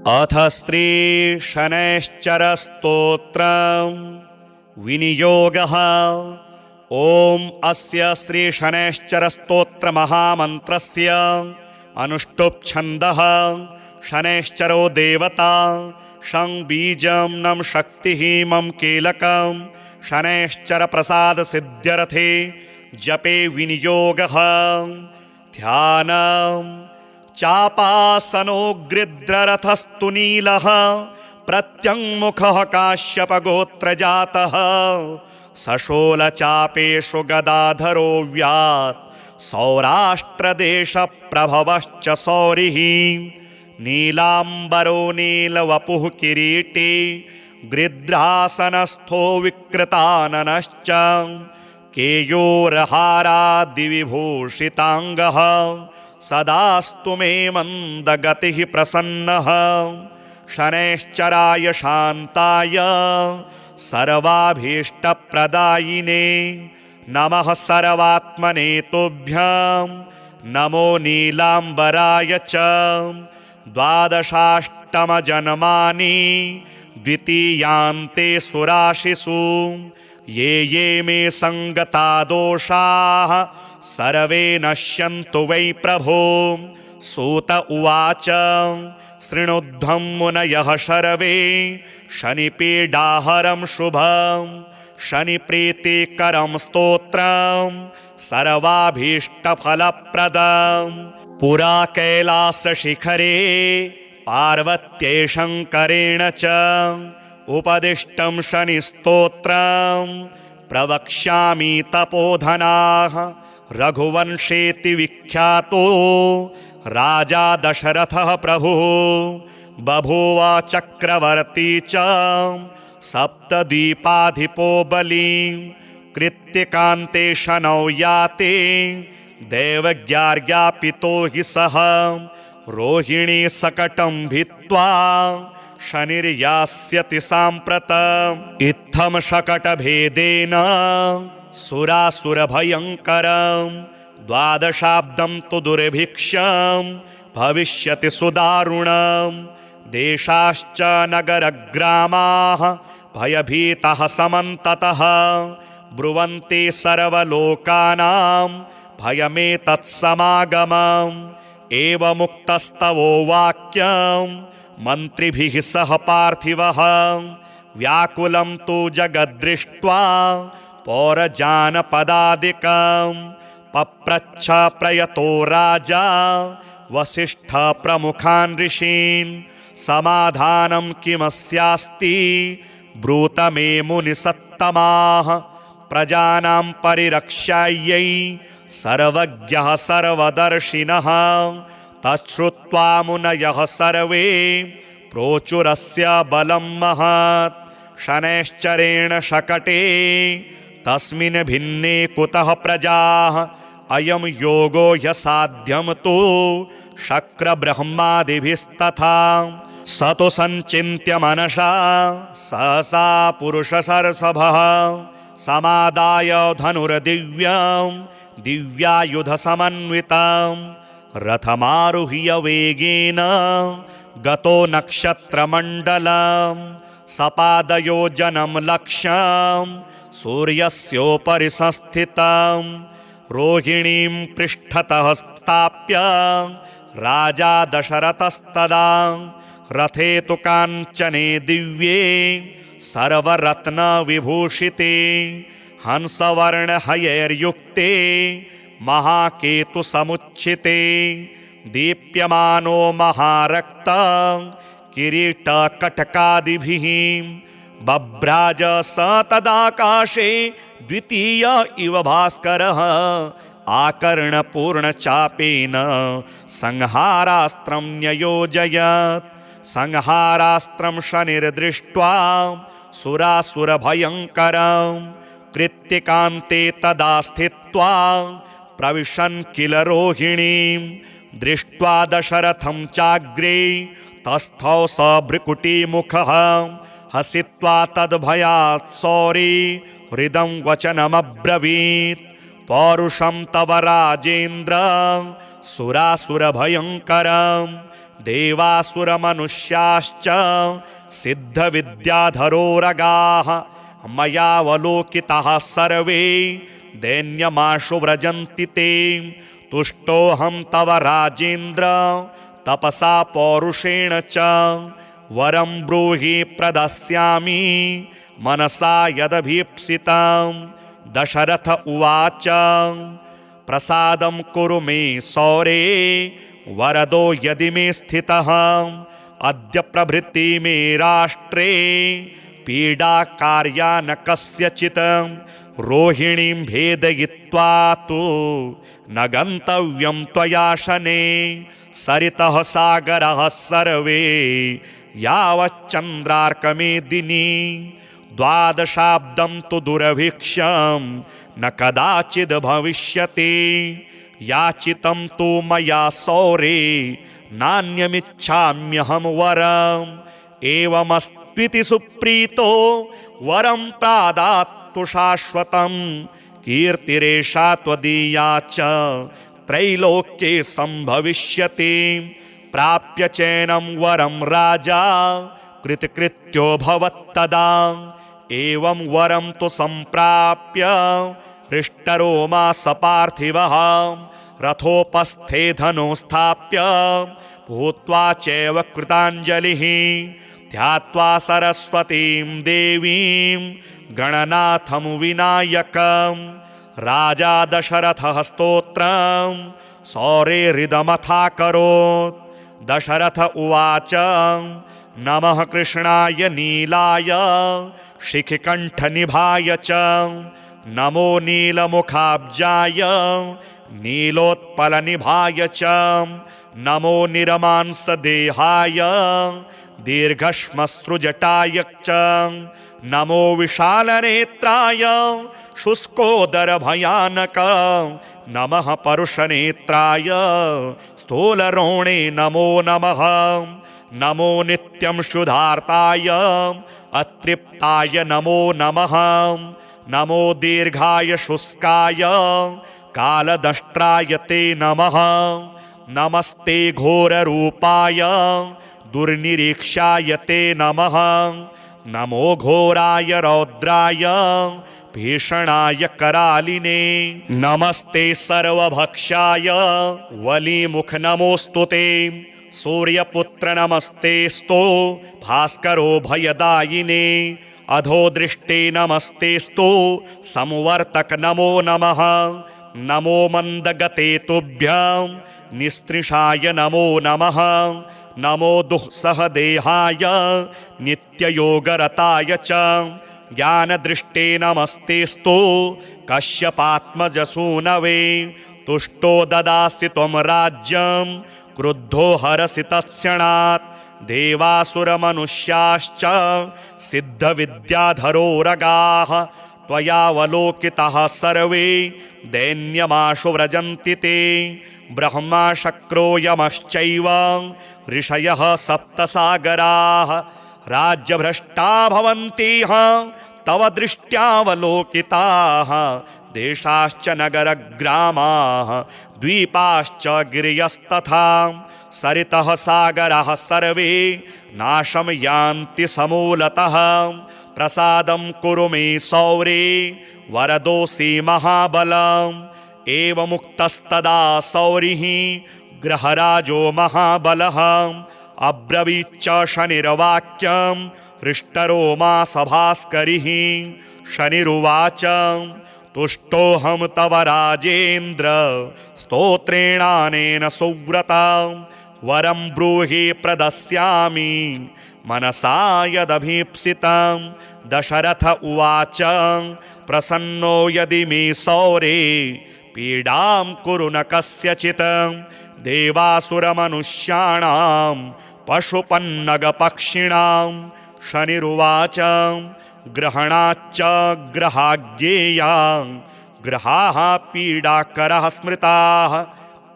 अथ श्री शनैश्चर स्तोत्रं विनियोगः। ओम अस्य श्री शनैश्चर स्तोत्र महामन्त्रस्य अनुष्टुप् छन्दः। शनैश्चरो देवता शं बीजं नं शक्तिः मम कीलकं शनैश्चर प्रसाद सिद्ध्यर्थे जपे विनियोगः। ध्यानम् चापासनो गृध्ररथस्तु नीलः प्रत्यङ्मुखः काश्यपगोत्रजातः सशोलचापेषु गदाधरो व्यात् सौराष्ट्रदेशप्रभवश्च सौरिः नीलाम्बरो नीलवपुः किरीटी गृध्रासनस्थो विकृताननश्च केयूरहारादिविभूषिताङ्गः सदास्तु मे मन्दगतिः प्रसन्नः। शनैश्चराय शान्ताय सर्वाभीष्टप्रदायिने नमः सर्वात्मने तुभ्यं नमो नीलाम्बराय च। द्वादशाष्टमजन्मानि द्वितीयान्ते सुराशिषु ये मे सङ्गता दोषाः सर्वे नश्यन्तु वै प्रभो। सूत उवाच शृणुध्वं मुनयः सर्वे शनिपीडाहरं शुभं शनिप्रीतिकरं स्तोत्रं सर्वाभीष्टफलप्रदं। पुरा कैलासशिखरे पार्वत्यै शङ्करेण च उपदिष्टं शनिस्तोत्रं प्रवक्ष्यामि तपोधनाः। रघुवंशेति विख्यातो राजा दशरथः प्रभुः बभूव चक्रवर्ती च सप्तद्वीपाधिपो बलिं कृत्तिकान्ते शनौ याते दैवज्ञार्ज्ञापितो हि सः रोहिणी सकटं भित्त्वा शनिर्यास्यति साम्प्रतम्। इत्थं शकटभेदेन सुरासुरभयङ्करं द्वादशाब्दं तु दुर्भिक्षं भविष्यति सुदारुणं। देशाश्च नगरग्रामाः भयभीताः समन्ततः ब्रुवन्ति सर्वलोकानां भयमेतत्समागमम्। एवमुक्तस्तवो वाक्यं मन्त्रिभिः सह पार्थिवः व्याकुलं तु जगद्दृष्ट्वा पौरजानपदादिकं पप्रच्छ प्रयतो राजा वसिष्ठ प्रमुखान् ऋषीन् समाधानं किमस्यास्ति ब्रूत मे मुनिसत्तमाः। प्रजानां परिरक्षायै सर्वज्ञः सर्वदर्शिनः तच्छ्रुत्वा मुनयः सर्वे प्रोचुरस्य बलं महत्। शनैश्चरेण शकटे तस्मिन् भिन्ने कुतः प्रजाः अयं योगो ह्यसाध्यं तु शक्रब्रह्मादिभिस्तथा। स तु सञ्चिन्त्य मनसा सहसा पुरुषसर्षभः समादाय धनुर्दिव्यं दिव्यायुधसमन्वितं रथमारुह्य वेगेन गतो नक्षत्रमण्डलं सपादयोजनं लक्ष्यं सूर्यस्योपरि संस्थितं रोहिणीं पृष्ठतः स्थाप्य राजा दशरथस्तदा रथे तु काञ्चने दिव्ये सर्वरत्नविभूषिते हंसवर्णहयैर्युक्ते महाकेतुसमुच्छिते दीप्यमानो महारक्तं किरीटकटकादिभिः बभ्राज स तदाकाशे द्वितीय इव भास्करः आकर्णपूर्णचापेन संहारास्त्रं न्ययोजयत्। संहारास्त्रं शनिर्दृष्ट्वा सुरासुरभयङ्करं कृत्तिकान्ते तदा स्थित्वा प्रविशन् किल रोहिणीं दृष्ट्वा दशरथं चाग्रे तस्थौ स भ्रुकुटीमुखः हसित्वा तद्भयात् सौरी हृदं वचनमब्रवीत्। पौरुषं तव राजेन्द्र सुरासुरभयङ्करं देवासुरमनुष्याश्च सिद्धविद्याधरोरगाः मयावलोकिताः सर्वे दैन्यमाशु व्रजन्ति ते। तुष्टोऽहं तव राजेन्द्र तपसा पौरुषेण च वरं ब्रूहि प्रदास्यामि मनसा यदभीप्सितं। दशरथ उवाच प्रसादं कुरु मे सौरे वरदो यदि मे स्थितः। अद्य प्रभृति मे राष्ट्रे पीडा कार्या न कस्यचित्। रोहिणीं भेदयित्वा तु न गन्तव्यं त्वया शनैः। सरितः सागरः सर्वे यावच्चन्द्रार्कमेदिनी। द्वादशाब्दं तु दुर्भिक्षं न कदाचिद् भविष्यति। याचितं तु मया सौरे नान्यमिच्छाम्यहं वरम्। एवमस्त्विति सुप्रीतो वरं प्रादात्तु शाश्वतं। कीर्तिरेषा त्वदीया च त्रैलोक्ये सम्भविष्यति। प्राप्य चैनं वरं राजा कृतकृत्यो भवत्तदा। एवं वरं तु सम्प्राप्य हृष्टरोमा सपार्थिवः। रथोपस्थे धनुस्थाप्य भूत्वा चैव कृताञ्जलिः। ध्यात्वा सरस्वतीं देवीं गणनाथं विनायकम्। राजा दशरथः स्तोत्रं सौरेरिदमथाकरोत्। दशरथ उवाच नमः कृष्णाय नीलाय शिखिकण्ठनिभाय च। नमो नीलमुखाब्जाय नीलोत्पलनिभाय च। नमो निरमांसदेहाय दीर्घश्मश्रुजटाय च। नमो विशालनेत्राय शुष्कोदरभयानक। नमः परुषनेत्राय स्थूलरोणे नमो नमः। नमो नित्यं शुद्धार्ताय अतृप्ताय नमो नमः। नमो दीर्घाय शुष्काय कालदष्ट्राय ते नमः। नमस्ते घोररूपाय दुर्निरीक्षाय ते नमः। नमो घोराय रौद्राय भीषणाय करालिने। नमस्ते सर्वभक्षाय वलीमुख नमोऽस्तु ते। सूर्यपुत्र नमस्तेस्तु भास्करो भयदायिने। अधो दृष्टे नमस्तेस्तु संवर्तक नमो नमः। नमो मन्दगते तुभ्यं निस्त्रिषाय नमो नमः। नमो दुःसहदेहाय नित्ययोगरताय च। ज्ञानदृष्टे नमस्तेस्तु कश्यपात्मजसूनवे। तुष्टो ददासि त्वं राज्यं क्रुद्धो हरसि तत्क्षणात्। देवासुरमनुष्याश्च सिद्धविद्याधरोरगाः त्वयावलोकिताः सर्वे दैन्यमाशु व्रजन्ति ते। ब्रह्मा शक्रो यमश्चैव ऋषयः सप्तसागराः राज्यभ्रष्टा भवन्तिह तव दृष्ट्यावलोकिताः। देशाश्च नगरग्रामाः द्वीपाश्च गिरयस्तथा। सरितः सागराः सर्वे नाशं यान्ति समूलतः। प्रसादं कुरु मे सौरे वरदोऽसि महाबलम्। एवमुक्तस्तदा सौरिः ग्रहराजो महाबलः। अब्रवीच्च शनिर्वाक्यं हृष्टरोमा सभास्करिः। शनिरुवाच तुष्टोऽहं तव राजेन्द्र स्तोत्रेणानेन सुव्रता। वरं ब्रूहि प्रदास्यामि मनसा यदभीप्सितं। दशरथ उवाच प्रसन्नो यदि मे सौरे पीडां कुरु न कस्यचित्। देवासुरमनुष्याणां पशुपन्नगपक्षिणां। शनिरुवाच ग्रहणाच्च ग्रहाज्ञेया ग्रहाः पीडाकरः स्मृताः।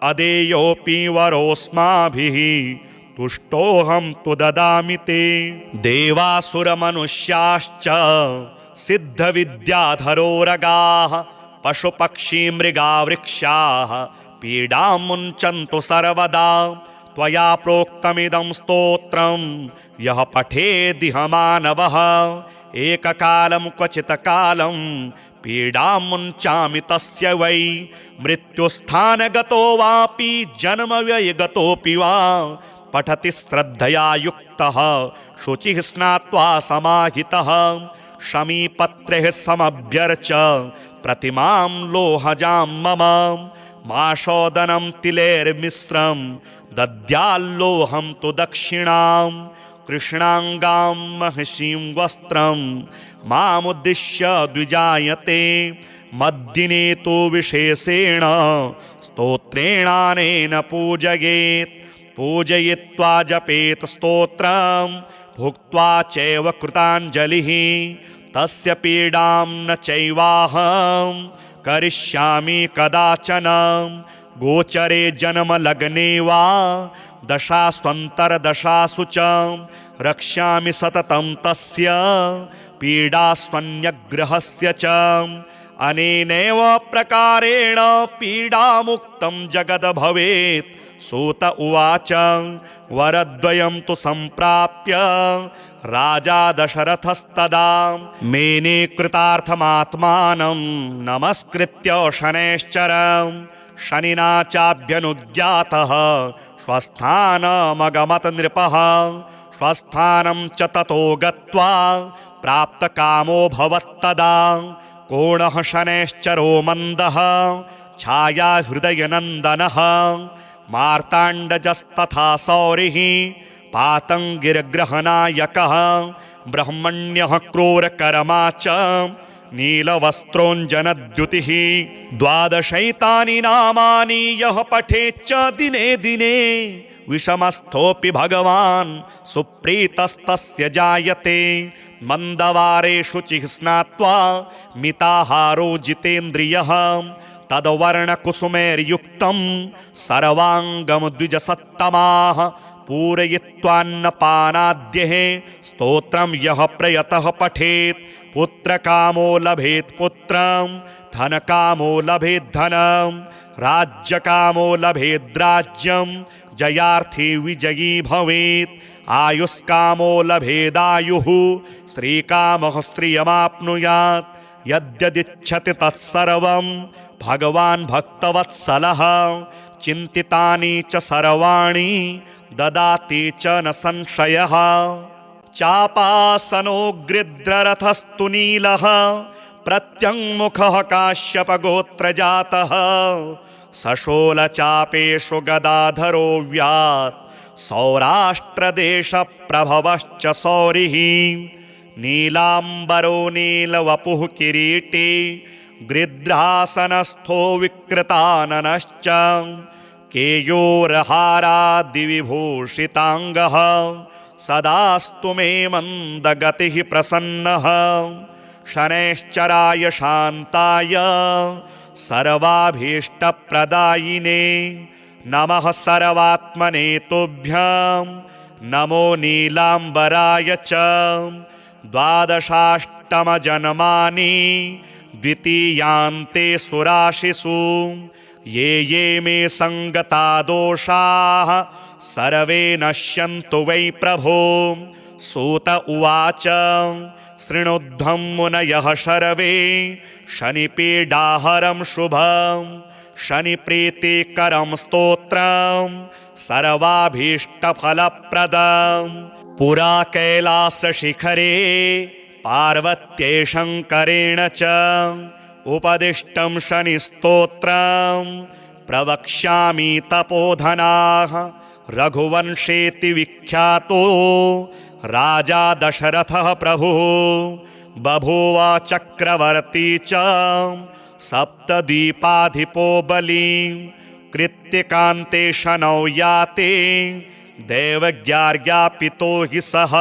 अदेयोऽपि वरोऽस्माभिः तुष्टोऽहं तु ददामि ते। देवासुरमनुष्याश्च सिद्धविद्याधरोरगाः पशुपक्षी मृगा वृक्षाः पीडां मुञ्चन्तु सर्वदा। त्वया प्रोक्तमिदं स्तोत्रं यः पठेदिह मानवः एककालं क्वचित्कालं पीडां मुञ्चामि तस्य वै मृत्युस्थानगतो वापि जन्मव्ययगतोऽपि वा पठति श्रद्धया युक्तः शुचिः स्नात्वा समाहितः शमीपत्रेः समभ्यर्च प्रतिमां लोहजां मम माशोदनं तिलेर्मिश्रं दद्याल्लोहं तु दक्षिणां कृष्णाङ्गां महिषीं वस्त्रं मामुद्दिश्य द्विजायते मद्दिने तु विशेषेण स्तोत्रेणानेन पूजयेत् पूजयित्वा जपेत् स्तोत्रं भुक्त्वा चैव कृताञ्जलिः तस्य पीडां न चैवाहं करिष्यामि कदाचन गोचरे जन्मलग्ने वा दशास्वन्तरदशासु च रक्ष्यामि सततं तस्य पीडास्वन्यग्रहस्य च अनेनैव प्रकारेण पीडामुक्तं जगद् भवेत् सूत उवाच वरद्वयं तु सम्प्राप्य राजा दशरथस्तदा मेने कृतार्थमात्मानं नमस्कृत्य शनैश्चरं शनिना चाभ्यनुज्ञातः स्वस्थानमगमत् नृपः स्वस्थानं च ततो गत्वा प्राप्तकामो भवत्तदा कोणः शनैश्चरो मन्दः छाया हृदयनन्दनः मार्ताण्डजस्तथा सौरिः पातङ्गिर्ग्रहनायकः ब्रह्मण्यः क्रूरकर्मा च नीलवस्त्रोञ्जनद्युतिः द्वादशैतानि नामानि यः पठेच्च दिने दिने विषमस्थोऽपि भगवान् सुप्रीतस्तस्य जायते मन्दवारे शुचिः स्नात्वा मिताहारो जितेन्द्रियः तद्वर्णकुसुमैर्युक्तं सर्वाङ्गं द्विजसत्तमाः पूरयित्वान्नपानाद्यः स्तोत्रं यः प्रयतः पठेत् पुत्रकामो लभेत् पुत्रं धनकामो लभेत् धनं राज्यकामो लभेत् राज्यं जयार्थी विजयी भवेत् आयुष्कामो लभेदायुः श्रीकामः श्रियमाप्नुयात् यद्यदिच्छति तत्सर्वं भगवान् भक्तवत्सलः चिन्तितानि च सर्वाणि ददाति च न संशयः चापासनो गृध्ररथस्तु नीलः प्रत्यङ्मुखः काश्यपगोत्रजातः सशोलचापेषु गदाधरो व्यात् सौराष्ट्रदेशप्रभवश्च सौरिः नीलाम्बरो नीलवपुः किरीटी गृध्रासनस्थो विकृताननश्च केयूरहारादिविभूषिताङ्गः सदास्तु मे मन्दगतिः प्रसन्नः शनैश्चराय शान्ताय सर्वाभीष्टप्रदायिने नमः सर्वात्मने तुभ्यं नमो नीलाम्बराय च द्वादशाष्टमजन्मानि द्वितीयान्ते सुराशिषु ये ये मे सङ्गता दोषाः सर्वे नश्यन्तु वै प्रभो सूत उवाच शृणुध्वं मुनयः सर्वे शनिपीडाहरं शुभं शनिप्रीतिकरं स्तोत्रं सर्वाभीष्टफलप्रदं पुरा कैलासशिखरे पार्वत्यै शङ्करेण च उपदिष्टं शनिस्तोत्रं प्रवक्ष्यामि तपोधनाः रघुवंशेति विख्यातो राजा दशरथः प्रभुः बभूव चक्रवर्ती च सप्तद्वीपाधिपो बली कृत्तिकान्ते शनौ याते दैवज्ञार्ज्ञापितो हि सः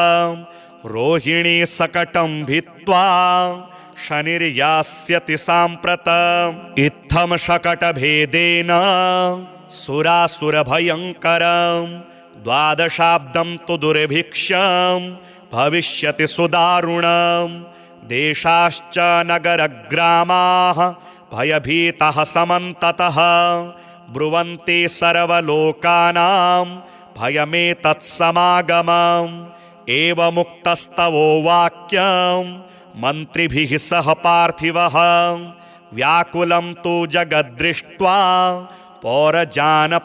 रोहिणी सकटं भित्त्वा शनिर्यास्यति साम्प्रतम् इत्थं शकटभेदेन सुरासुरभयङ्करं द्वादशाब्दं तु दुर्भिक्षं भविष्यति सुदारुणं देशाश्च नगरग्रामाः भयभीतः समन्ततः ब्रुवन्ति सर्वलोकानां भयमेतत्समागमम् एवमुक्तस्तवो वाक्यं मन्त्रिभिः सह पार्थिवः व्याकुलं तु जगद्दृष्ट्वा पौरजानपदादिकं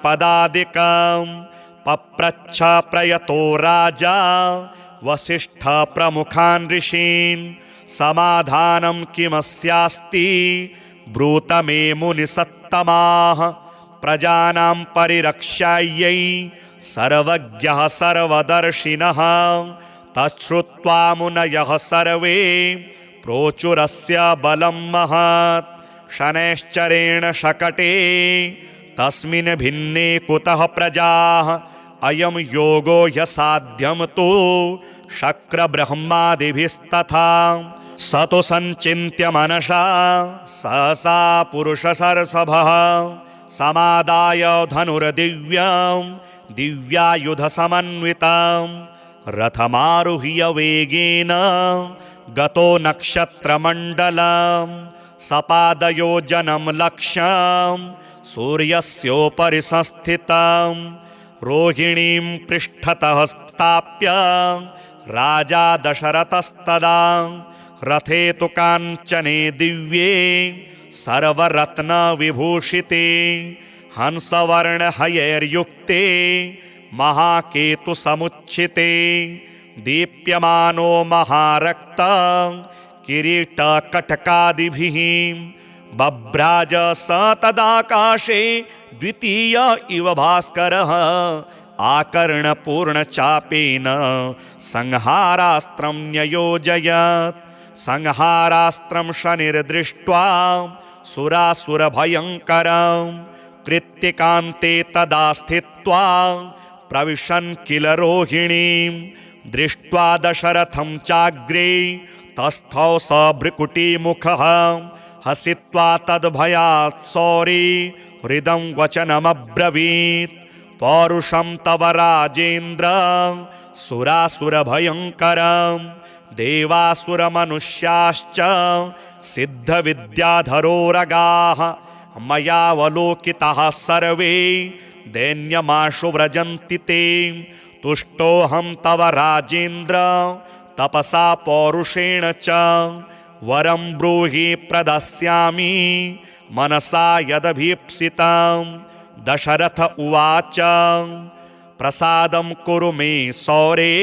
पप्रच्छ प्रयतो राजा वसिष्ठ प्रमुखान् ऋषीन् समाधानं किमस्यास्ति ब्रूत मे मुनिसत्तमाः प्रजानां परिरक्षायै सर्वज्ञः सर्वदर्शिनः तच्छ्रुत्वा मुनयः सर्वे प्रोचुरस्य बलं महत् शनैश्चरेण शकटे तस्मिन् भिन्ने कुतः प्रजाः अयं योगो ह्यसाध्यं तु शक्रब्रह्मादिभिस्तथा स तु सञ्चिन्त्य मनसा सहसा पुरुषसर्षभः समादाय धनुर्दिव्यं दिव्यायुधसमन्वितं रथमारुह्य वेगेन गतो नक्षत्रमण्डलं सपादयोजनं लक्ष्यं सूर्यस्योपरि संस्थितं रोहिणीं पृष्ठतः स्थाप्य राजा दशरथस्तदा रथे तु काञ्चने दिव्ये सर्वरत्नविभूषिते हंसवर्णहयैर्युक्ते महाकेतुसमुच्छिते दीप्यमानो महारक्त किरीटकटकादिभिः बभ्राज स तदाकाशे द्वितीय इव भास्करः आकर्णपूर्णचापेन संहारास्त्रं न्ययोजयत् संहारास्त्रं शनिर्दृष्ट्वा सुरासुरभयङ्करं कृत्तिकान्ते तदा स्थित्वा प्रविशन् किल रोहिणीं दृष्ट्वा दशरथं चाग्रे तस्थौ स भ्रुकुटीमुखः हसित्वा तद्भयात् सौरी हृदं वचनमब्रवीत् पौरुषं तव राजेन्द्र सुरासुरभयङ्करं देवासुरमनुष्याश्च सिद्धविद्याधरोरगाः मयावलोकिताः सर्वे दैन्यमाशु व्रजन्ति ते तुष्टोऽहं तव राजेन्द्र तपसा पौरुषेण च वरं ब्रूहि प्रदास्यामि मनसा यदभीप्सितं दशरथ उवाच प्रसादं कुरु मे सौरे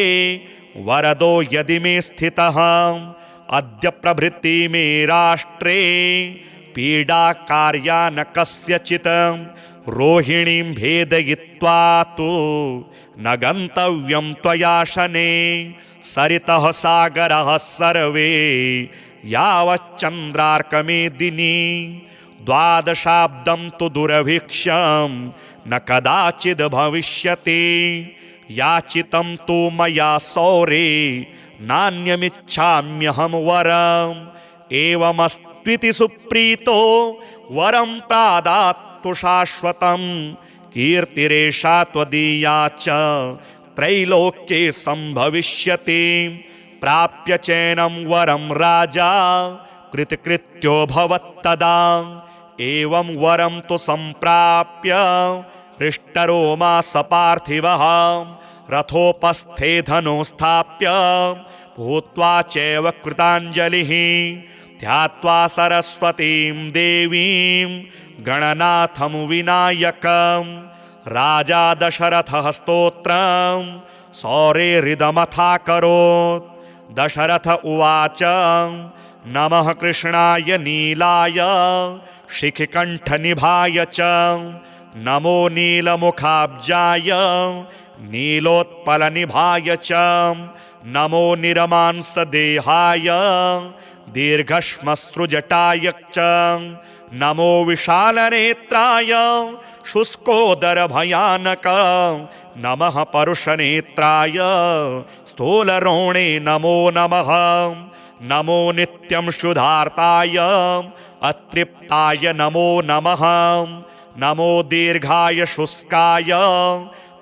वरदो यदि मे स्थितः अद्य प्रभृति मे राष्ट्रे पीडा कार्या न कस्यचित् रोहिणीं भेदयित्वा तु न गन्तव्यं त्वया शने सरितः सागरः सर्वे यावच्चन्द्रार्कमेदिनी द्वादशाब्दं तु दुर्भिक्षं न कदाचिद् भविष्यति याचितं तु मया सौरे नान्यमिच्छाम्यहं वरम् एवमस्त्विति सुप्रीतो वरं प्रादात्तु शाश्वतं कीर्तिरेषा त्वदीया च त्रैलोक्ये सम्भविष्यति प्राप्य चैनं वरं राजा कृतकृत्यो भवत्तदा एवं वरं तु सम्प्राप्य हृष्टरोमा सपार्थिवः रथोपस्थे धनुः स्थाप्य भूत्वा चैव कृताञ्जलिः ध्यात्वा सरस्वतीं देवीं गणनाथं विनायकं राजा दशरथः स्तोत्रं सौरेहृदमथाकरोत् दशरथ उवाच नमः कृष्णाय नीलाय शिखकण्ठनिभाय च नमो नीलमुखाब्जाय नीलोत्पलनिभाय च नमो निरमांसदेहाय दीर्घश्मश्रुजटाय च नमो विशालनेत्राय शुष्कोदरभयानक नमः परुषनेत्राय स्थूलरोणे नमो नमः नमो नित्यं शुद्धार्ताय अतृप्ताय नमो नमः नमो दीर्घाय शुष्काय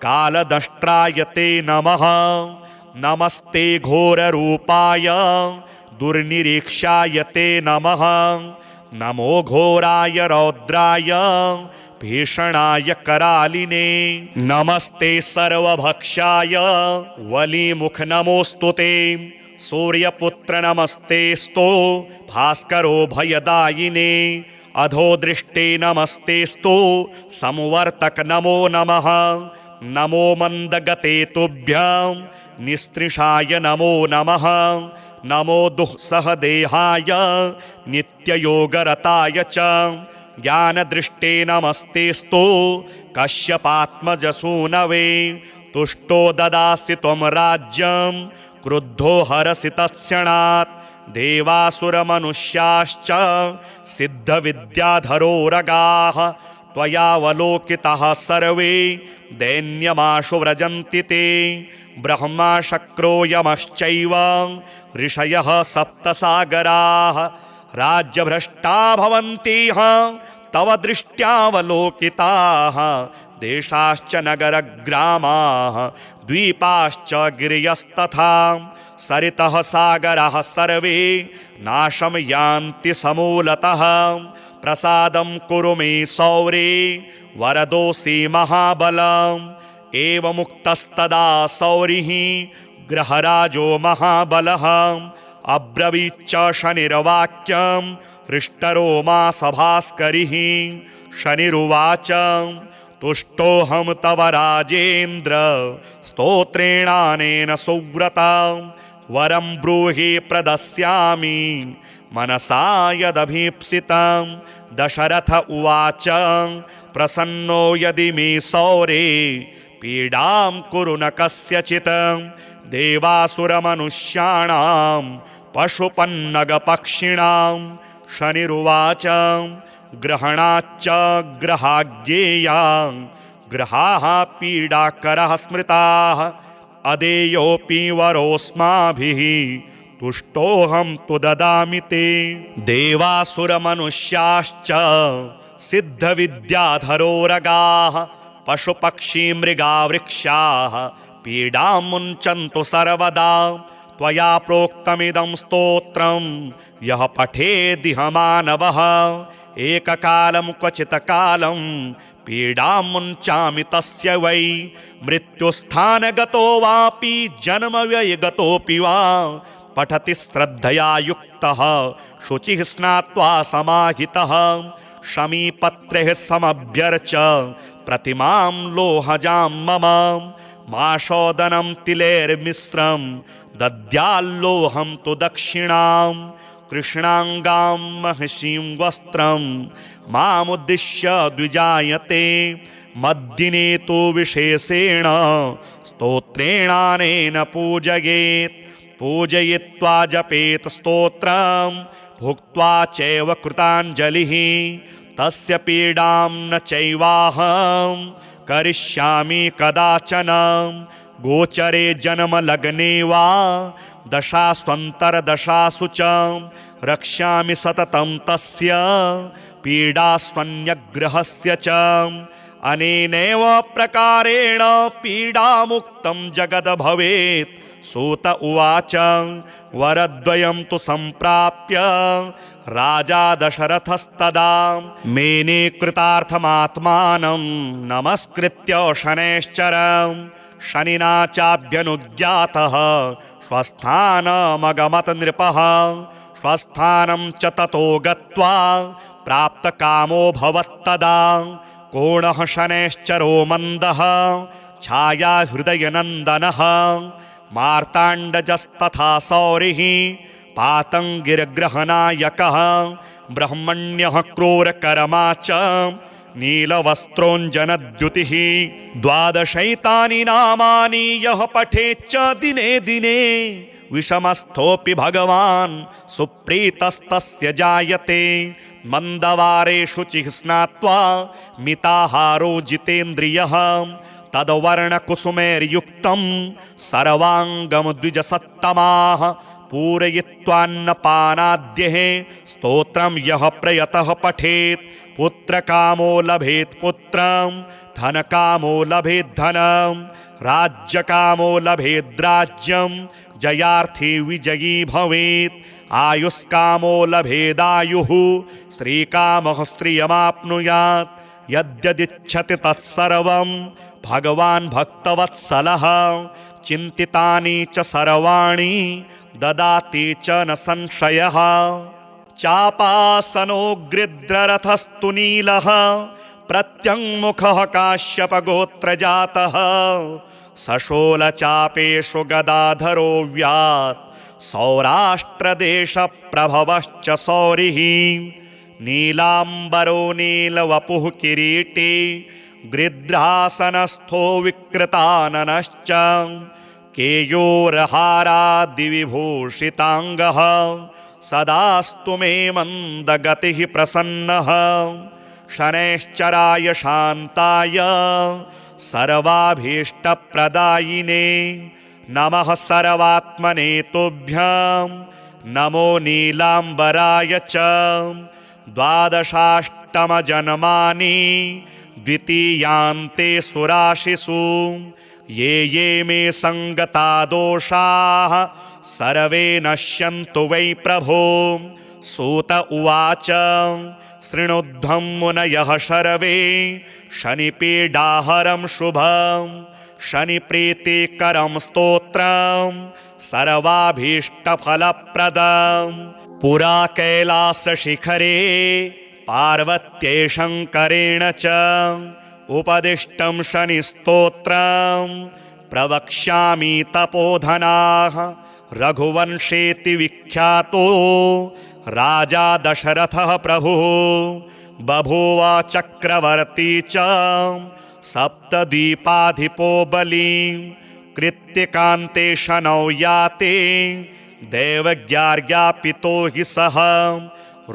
कालदष्ट्राय ते नमः नमस्ते घोररूपाय दुर्निरीक्षाय ते नमः नमो घोराय रौद्राय भीषणाय करालिने नमस्ते सर्वभक्षाय वलीमुख नमोस्तुते सूर्यपुत्र नमस्तेस्तो भास्करो भयदायिने अधो दृष्टे नमस्तेस्तु संवर्तक नमो नमः नमो मंदगते तुभ्यं निस्त्रिषाय नमो नमः नमो दुःसहदेहाय नित्ययोगरताय च ज्ञानदृष्टे नमस्तेस्तु कश्यपात्मजसूनवे तुष्टो ददासि त्वं राज्यं क्रुद्धो हरसि तत्क्षणात् देवासुरमनुष्याश्च सिद्धविद्याधरोरगाः त्वयावलोकिताः सर्वे दैन्यमाशु व्रजन्ति ते ब्रह्मा शक्रो यमश्चैव ऋषयः सप्तसागराः राज्यभ्रष्टा भवन्ति तव दृष्ट्यावलोकिताः देशाश्च नगरग्रामाः द्वीपाश्च गिरयस्तथा सरितः सागराः सर्वे नाशं यान्ति समूलतः प्रसादं कुरु मे सौरे वरदोऽसि महाबलम् एवमुक्तस्तदा सौरिः ग्रहराजो महाबलः अब्रवीच्च शनिर्वाक्यं हृष्टरोमा सभास्करिः शनिरुवाच तुष्टोऽहं तव राजेन्द्र स्तोत्रेणानेन सुव्रता वरं ब्रूहि प्रदस्यामि मनसा यदभीप्सितं दशरथ उवाच प्रसन्नो यदि मे सौरे पीडां कुरु न कस्यचित् देवासुरमनुष्याणां पशुपन्नगपक्षिणां शनिरुवाच ग्रहणाच्च ग्रहाज्ञेयां ग्रहाः पीडाकरः स्मृताः अदेयोऽपि वरोऽस्माभिः तुष्टोऽहं तु ददामि ते देवासुरमनुष्याश्च सिद्धविद्याधरोरगाः पशुपक्षी मृगा वृक्षाः पीडां मुञ्चन्तु सर्वदा त्वया प्रोक्तमिदं स्तोत्रं यः पठेदिह मानवः एककालं क्वचित् कालं पीडां मुञ्चामि तस्य वै मृत्युस्थानगतो वापि जन्मव्ययगतोऽपि वा पठति श्रद्धया युक्तः शुचिः स्नात्वा समाहितः शमीपत्रैः समभ्यर्च प्रतिमां लोहजां मम माशोदनं तिलैर्मिश्रं दद्याल्लोहं तु दक्षिणां कृष्णाङ्गां महिषीं वस्त्रं मामुद्दिश्य द्विजायते मद्दिने तु विशेषेण स्तोत्रेणानेन पूजयेत् पूजयित्वा जपेत् स्तोत्रं भुक्त्वा चैव कृताञ्जलिः तस्य पीडां न चैवाहं करिष्यामि कदाचन गोचरे जन्मलग्ने वा दशास्वन्तरदशासु च रक्ष्यामि सततं तस्य पीडास्वन्यग्रहस्य च अनेनैव प्रकारेण पीडामुक्तं जगद् भवेत् सूत उवाच वरद्वयं तु सम्प्राप्य राजा दशरथस्तदा मेने कृतार्थमात्मानं नमस्कृत्य शनैश्चरं शनिना चाभ्यनुज्ञातः स्वस्थानमगमत नृपः स्वस्थानं च ततो गत्वा प्राप्तकामो भवत्तदा कोणः शनैश्चरो मन्दः छाया हृदयनन्दनः मार्ताण्डजस्तथा सौरिः पातङ्गिरग्रहनायकः ब्रह्मण्यः क्रूरकर्मा च नीलवस्त्रोञ्जनद्युतिः द्वादशैतानि नामानि यः पठेच्च दिने दिने विषमस्थोऽपि भगवान् सुप्रीतस्तस्य जायते मन्दवारे शुचिः स्नात्वा मिताहारो जितेन्द्रियः तद्वर्णकुसुमैर्युक्तं सर्वाङ्गं द्विजसत्तमाः पूरयित्वान्नपानाद्यः स्तोत्रं यः प्रयतः पठेत् पुत्रकामो लभेत् पुत्रं धनकामो लभेत् धनं राज्यकामो लभेत् राज्यं जयार्थी विजयी भवेत् आयुष्कामो लभेदायुः श्रीकामः श्रियमाप्नुयात् यद्यदिच्छति तत्सर्वं भगवान् भक्तवत्सलः चिन्तितानि च सर्वाणि ददाति च न संशयः चापासनो गृध्ररथस्तु नीलः प्रत्यङ्मुखः काश्यपगोत्रजातः सशोलचापेषु गदाधरो व्यात् सौराष्ट्रदेशप्रभवश्च सौरिः नीलाम्बरो नीलवपुः किरीटी गृध्रासनस्थो विकृताननश्च केयूरहारादिविभूषिताङ्गः सदास्तु मे मन्दगतिः प्रसन्नः शनैश्चराय शान्ताय सर्वाभीष्टप्रदायिने नमः सर्वात्मने तुभ्यं नमो नीलाम्बराय च द्वादशाष्टमजन्मानि द्वितीयान्ते सुराशिषु ये ये मे सङ्गता दोषाः सर्वे नश्यन्तु वै प्रभो सूत उवाच शृणुध्वं मुनयः सर्वे शनिपीडाहरं शुभं शनिप्रीतिकरं स्तोत्रं सर्वाभीष्टफलप्रदं पुरा कैलासशिखरे पार्वत्यै शङ्करेण च उपदिष्टं शनिस्तोत्रं प्रवक्ष्यामि तपोधनाः रघुवंशेति विख्यातो राजा दशरथः प्रभुः बभूव चक्रवर्ती च सप्तद्वीपाधिपो बलिं कृत्तिकान्ते शनौ याते दैवज्ञार्ज्ञापितो हि सः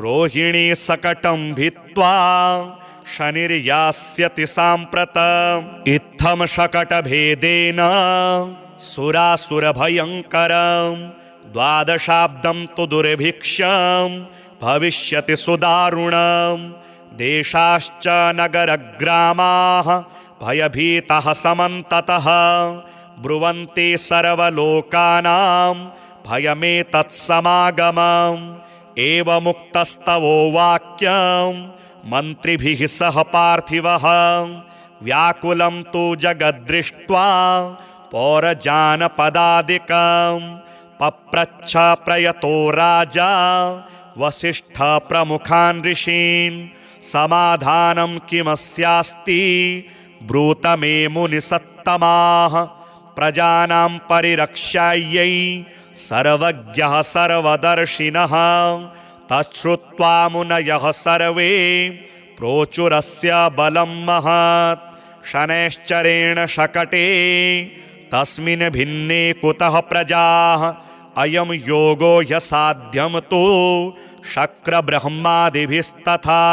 रोहिणी सकटं भित्त्वा शनिर्यास्यति साम्प्रतम् इत्थं शकटभेदेन सुरासुरभयङ्करं द्वादशाब्दं तु दुर्भिक्षं भविष्यति सुदारुणं देशाश्च नगरग्रामाः भयभीतः समन्ततः ब्रुवन्ति सर्वलोकानां भयमेतत्समागमम् एवमुक्तस्तवो वाक्यं मन्त्रिभिः सह पार्थिवः व्याकुलं तु जगद्दृष्ट्वा पौरजानपदादिकं पप्रच्छ प्रयतो राजा वसिष्ठ प्रमुखान् ऋषीन् समाधानं किमस्यास्ति ब्रूत मे मुनिसत्तमाः प्रजानां परिरक्षायै सर्वज्ञः सर्वदर्शिनः तच्छ्रुत्वा मुनयः सर्वे प्रोचुरस्य बलं महत् शनैश्चरेण शकटे तस्मिन् भिन्ने कुतः प्रजाः अयं योगो ह्यसाध्यं तु शक्रब्रह्मादिभिस्तथा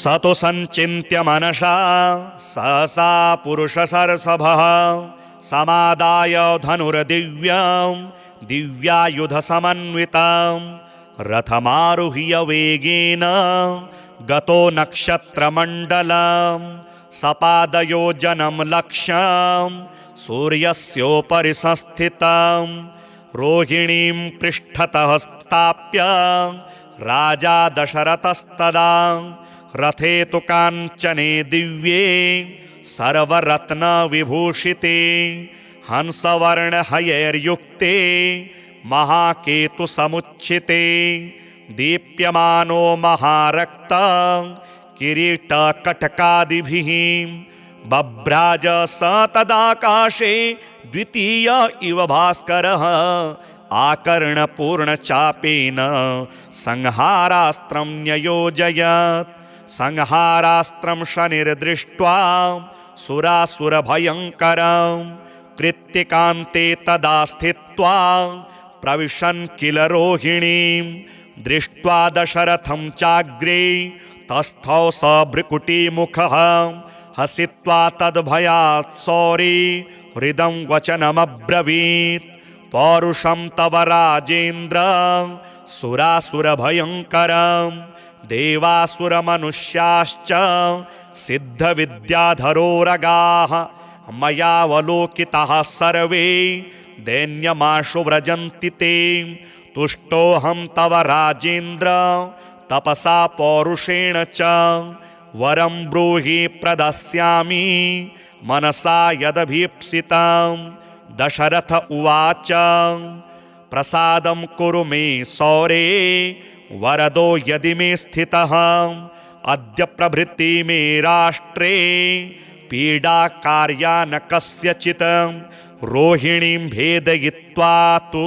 स तु सञ्चिन्त्य मनसा सहसा पुरुषसर्षभः समादाय धनुर्दिव्यं दिव्यायुधसमन्वितं रथमारुह्य वेगेन गतो नक्षत्रमण्डलं सपादयोजनं लक्ष्यं सूर्यस्योपरि संस्थितं रोहिणीं पृष्ठतः स्थाप्य राजा दशरथस्तदा रथे तु काञ्चने दिव्ये सर्वरत्नविभूषिते हंसवर्णहयैर्युक्ते महाकेतुसमुच्छिते दीप्यमानो महारक्त किरीटकटकादिभिः बभ्राज स तदाकाशे द्वितीय इव भास्करः आकर्णपूर्णचापेन संहारास्त्रं न्ययोजयत् संहारास्त्रं शनिर्दृष्ट्वा सुरासुरभयङ्करं कृत्तिकान्ते तदा स्थित्वा प्रविशन् किल रोहिणीं दृष्ट्वा दशरथं चाग्रे तस्थौ स भ्रुकुटीमुखः हसित्वा तद्भयात् सौरी हृदं वचनमब्रवीत् पौरुषं तव राजेन्द्र सुरासुरभयङ्करं देवासुरमनुष्याश्च सिद्धविद्याधरोरगाः मयावलोकिताः सर्वे दैन्यमाशु व्रजन्ति ते तुष्टोऽहं तव राजेन्द्र तपसा पौरुषेण च वरं ब्रूहि प्रदास्यामि मनसा यदभीप्सितं। दशरथ उवाच प्रसादं कुरु मे सौरे वरदो यदि मे स्थितः। अद्य प्रभृति मे राष्ट्रे पीडा कार्या न कस्यचित्। रोहिणीं भेदयित्वा तु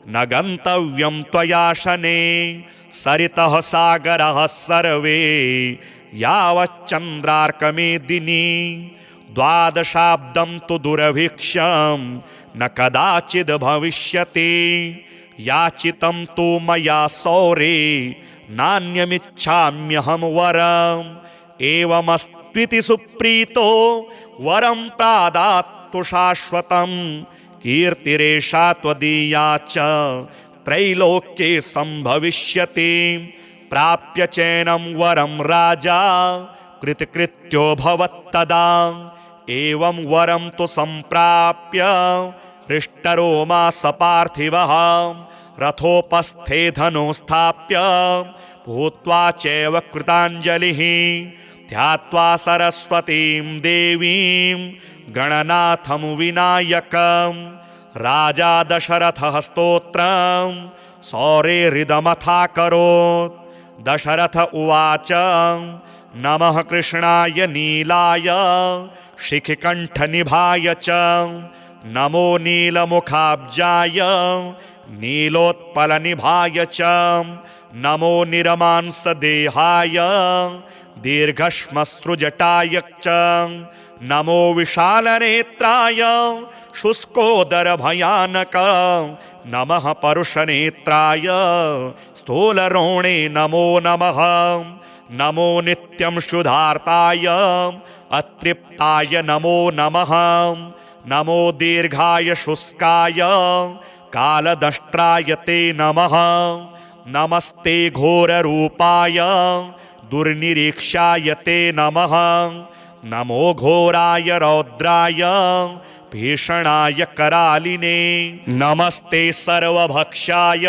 न गन्तव्यं त्वया शनैः। सरितः सागरः सर्वे यावच्चन्द्रार्कमेदिनी। द्वादशाब्दं तु दुर्भिक्षं न कदाचिद् भविष्यति। याचितं तु मया सौरे नान्यमिच्छाम्यहं वरम्। एवमस्त्विति सुप्रीतो वरं प्रादात्तु शाश्वतं। कीर्तिरेषा त्वदीया च त्रैलोक्ये संभविष्यति। प्राप्य चैनं वरं राजा कृतकृत्यो भवत्तदा। एवं वरं तु सम्प्राप्य हृष्टरोमा सपार्थिवः। रथोपस्थे धनुस्थाप्य भूत्वा चैव कृताञ्जलिः। ध्यात्वा सरस्वतीं देवीं गणनाथं विनायकं। राजा दशरथः स्तोत्रं सौरेरिदमथाकरोत्। दशरथ उवाच नमः कृष्णाय नीलाय शिखिकण्ठनिभाय च। नमो नीलमुखाब्जाय नीलोत्पलनिभाय च। नमो निरमांसदेहाय दीर्घश्मश्रुजटाय च। नमो विशालनेत्राय शुष्कोदरभयानक। नमः परुषनेत्राय स्थूलरोणे नमो नमः। नमो नित्यं शुद्धार्ताय अतृप्ताय नमो नमः। नमो दीर्घाय शुष्काय कालदष्ट्राय ते नमः। नमस्ते घोररूपाय दुर्निरीक्षाय ते नमः। नमो घोराय रौद्राय भीषणाय करालिने। नमस्ते सर्वभक्षाय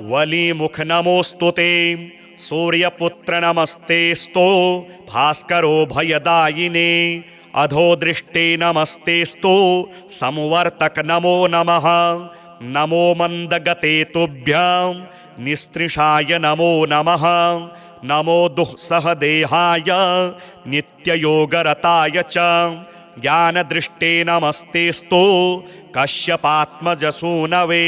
वलीमुख नमोऽस्तु ते। सूर्यपुत्र नमस्तेस्तु भास्करो भयदायिने। अधोदृष्टे नमस्तेस्तु संवर्तक नमो नमः। नमो मन्दगते तुभ्यं निस्त्रिषाय नमो नमः। नमो दुःसहदेहाय नित्ययोगरताय च। ज्ञानदृष्टे नमस्तेस्तु कश्यपात्मजसूनवे।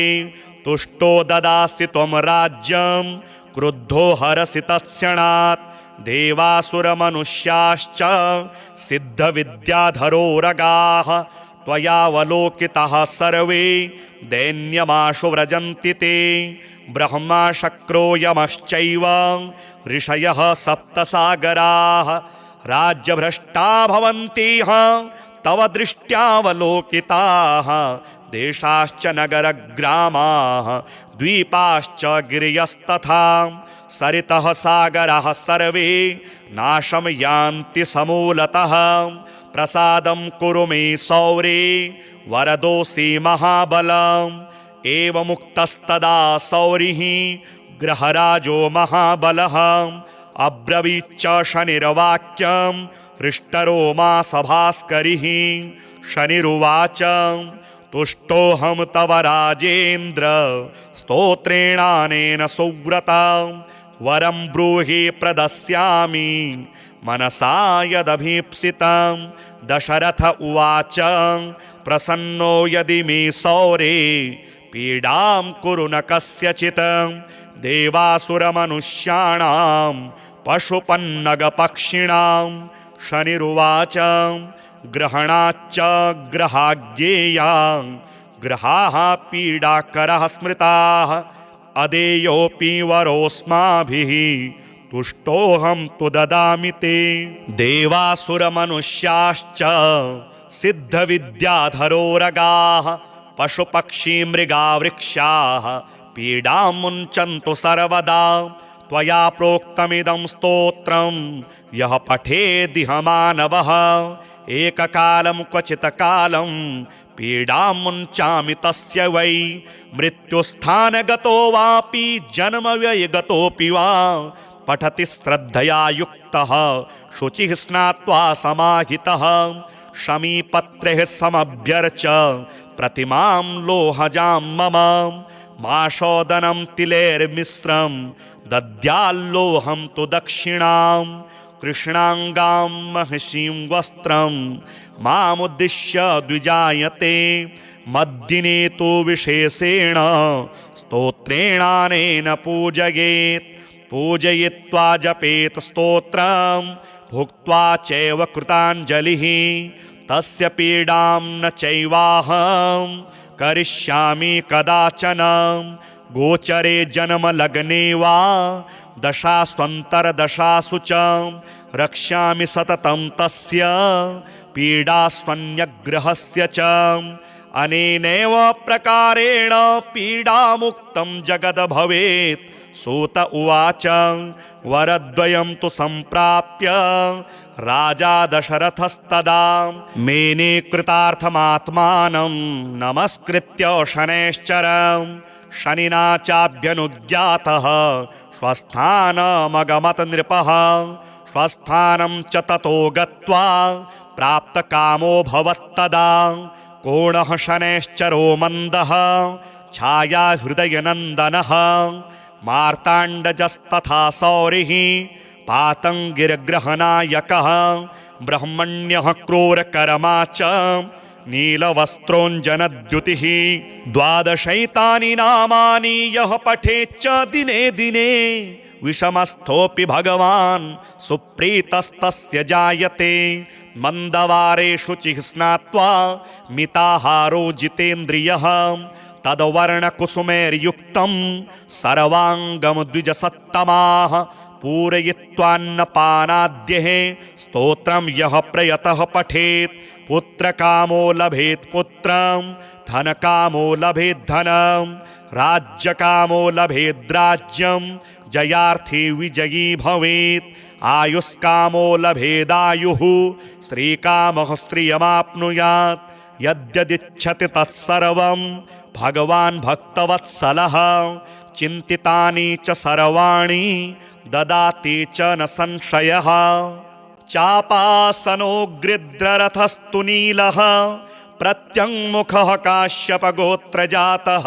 तुष्टो ददासि त्वं राज्यं क्रुद्धो हरसि तत्क्षणात्। देवासुरमनुष्याश्च सिद्धविद्याधरोरगाः त्वयावलोकिताः सर्वे दैन्यमाशु व्रजन्ति ते। ब्रह्मा शक्रो यमश्चैव ऋषयः सप्तसागराः राज्यभ्रष्टा भवन्तीह तव दृष्ट्यावलोकिताः। देशाश्च नगरग्रामाः द्वीपाश्च गिरयस्तथा। सरितः सागराः सर्वे नाशं यान्ति समूलतः। प्रसादं कुरु मे सौरे वरदोऽसि महाबलम्। एवमुक्तस्तदा सौरिः ग्रहराजो महाबलः। अब्रवीच्च शनिर्वाक्यं हृष्टरोमा सभास्करिः। शनिरुवाच तुष्टोऽहं तव राजेन्द्र स्तोत्रेणानेन सुव्रता। वरं ब्रूहि प्रदास्यामि मनसा यदभीप्सितं। दशरथ उवाच प्रसन्नो यदि मे सौरे पीडां कुरु न कस्यचित्। देवासुरमनुष्याणां पशुपन्नगपक्षिणां। शनिरुवाच ग्रहणाच्च ग्रहाज्ञेया ग्रहाः पीडाकरः स्मृताः। अदेयोऽपि वरोऽस्माभिः तुष्टोऽहं तु ददामि ते। देवासुरमनुष्याश्च सिद्धविद्याधरोरगाः पशुपक्षी मृगावृक्षाः पीडां मुञ्चन्तु सर्वदा। त्वया प्रोक्तमिदं स्तोत्रं यः पठेदिह मानवः। एककालं क्वचित् कालं पीडां मुञ्चामि तस्य वै। मृत्युस्थानगतो वापि जन्मव्ययगतोऽपि वा पठति श्रद्धया युक्तः शुचिः स्नात्वा समाहितः शमीपत्रेः समभ्यर्च प्रतिमां लोहजां मम माशोदनं तिलेर्मिश्रं दद्याल्लोहं तु दक्षिणां कृष्णाङ्गां महिषीं वस्त्रं मामुद्दिश्य द्विजायते मद्दिने तु विशेषेण स्तोत्रेणानेन पूजयेत् पूजयित्वा जपेत् स्तोत्रं भुक्त्वा चैव कृताञ्जलिः तस्य पीडां न चैवाहं करिष्यामि कदाचन गोचरे जन्मलग्ने वा दशास्वन्तरदशासु च रक्ष्यामि सततं तस्य पीडास्वन्यग्रहस्य च अनेनैव प्रकारेण पीडामुक्तं जगद् भवेत् सूत उवाच वरद्वयं तु सम्प्राप्य राजा दशरथस्तदा मेने कृतार्थमात्मानं नमस्कृत्य शनैश्चरं शनिना चाभ्यनुज्ञातः स्वस्थानमगमत् नृपः स्वस्थानं च ततो गत्वा प्राप्तकामो भवत्तदा कोणः शनैश्चरो मन्दः छाया हृदयनन्दनः मार्ताण्डजस्तथा सौरिः पातङ्गिर्ग्रहनायकः ब्रह्मण्यः क्रूरकर्मा च नीलवस्त्रोञ्जनद्युतिः द्वादशैतानि नामानि यः पठेच्च दिने दिने विषमस्थोऽपि भगवान् सुप्रीतस्तस्य जायते मन्दवारे शुचिः स्नात्वा मिताहारो जितेन्द्रियः तद्वर्णकुसुमैर्युक्तं सर्वाङ्गं द्विजसत्तमाः पूरयित्वान्नपानाद्यः स्तोत्रं यः प्रयतः पठेत् पुत्रकामो लभेत् पुत्रं धनकामो लभेत् धनं राज्यकामो लभेत् राज्यं जयार्थी विजयी भवेत् आयुष्कामो लभेदायुः श्रीकामः श्रियमाप्नुयात् यद्यदिच्छति तत्सर्वं भगवान् भक्तवत्सलः चिन्तितानि च सर्वाणि ददाति च न संशयः चापासनो गृध्ररथस्तु नीलः प्रत्यङ्मुखः काश्यपगोत्रजातः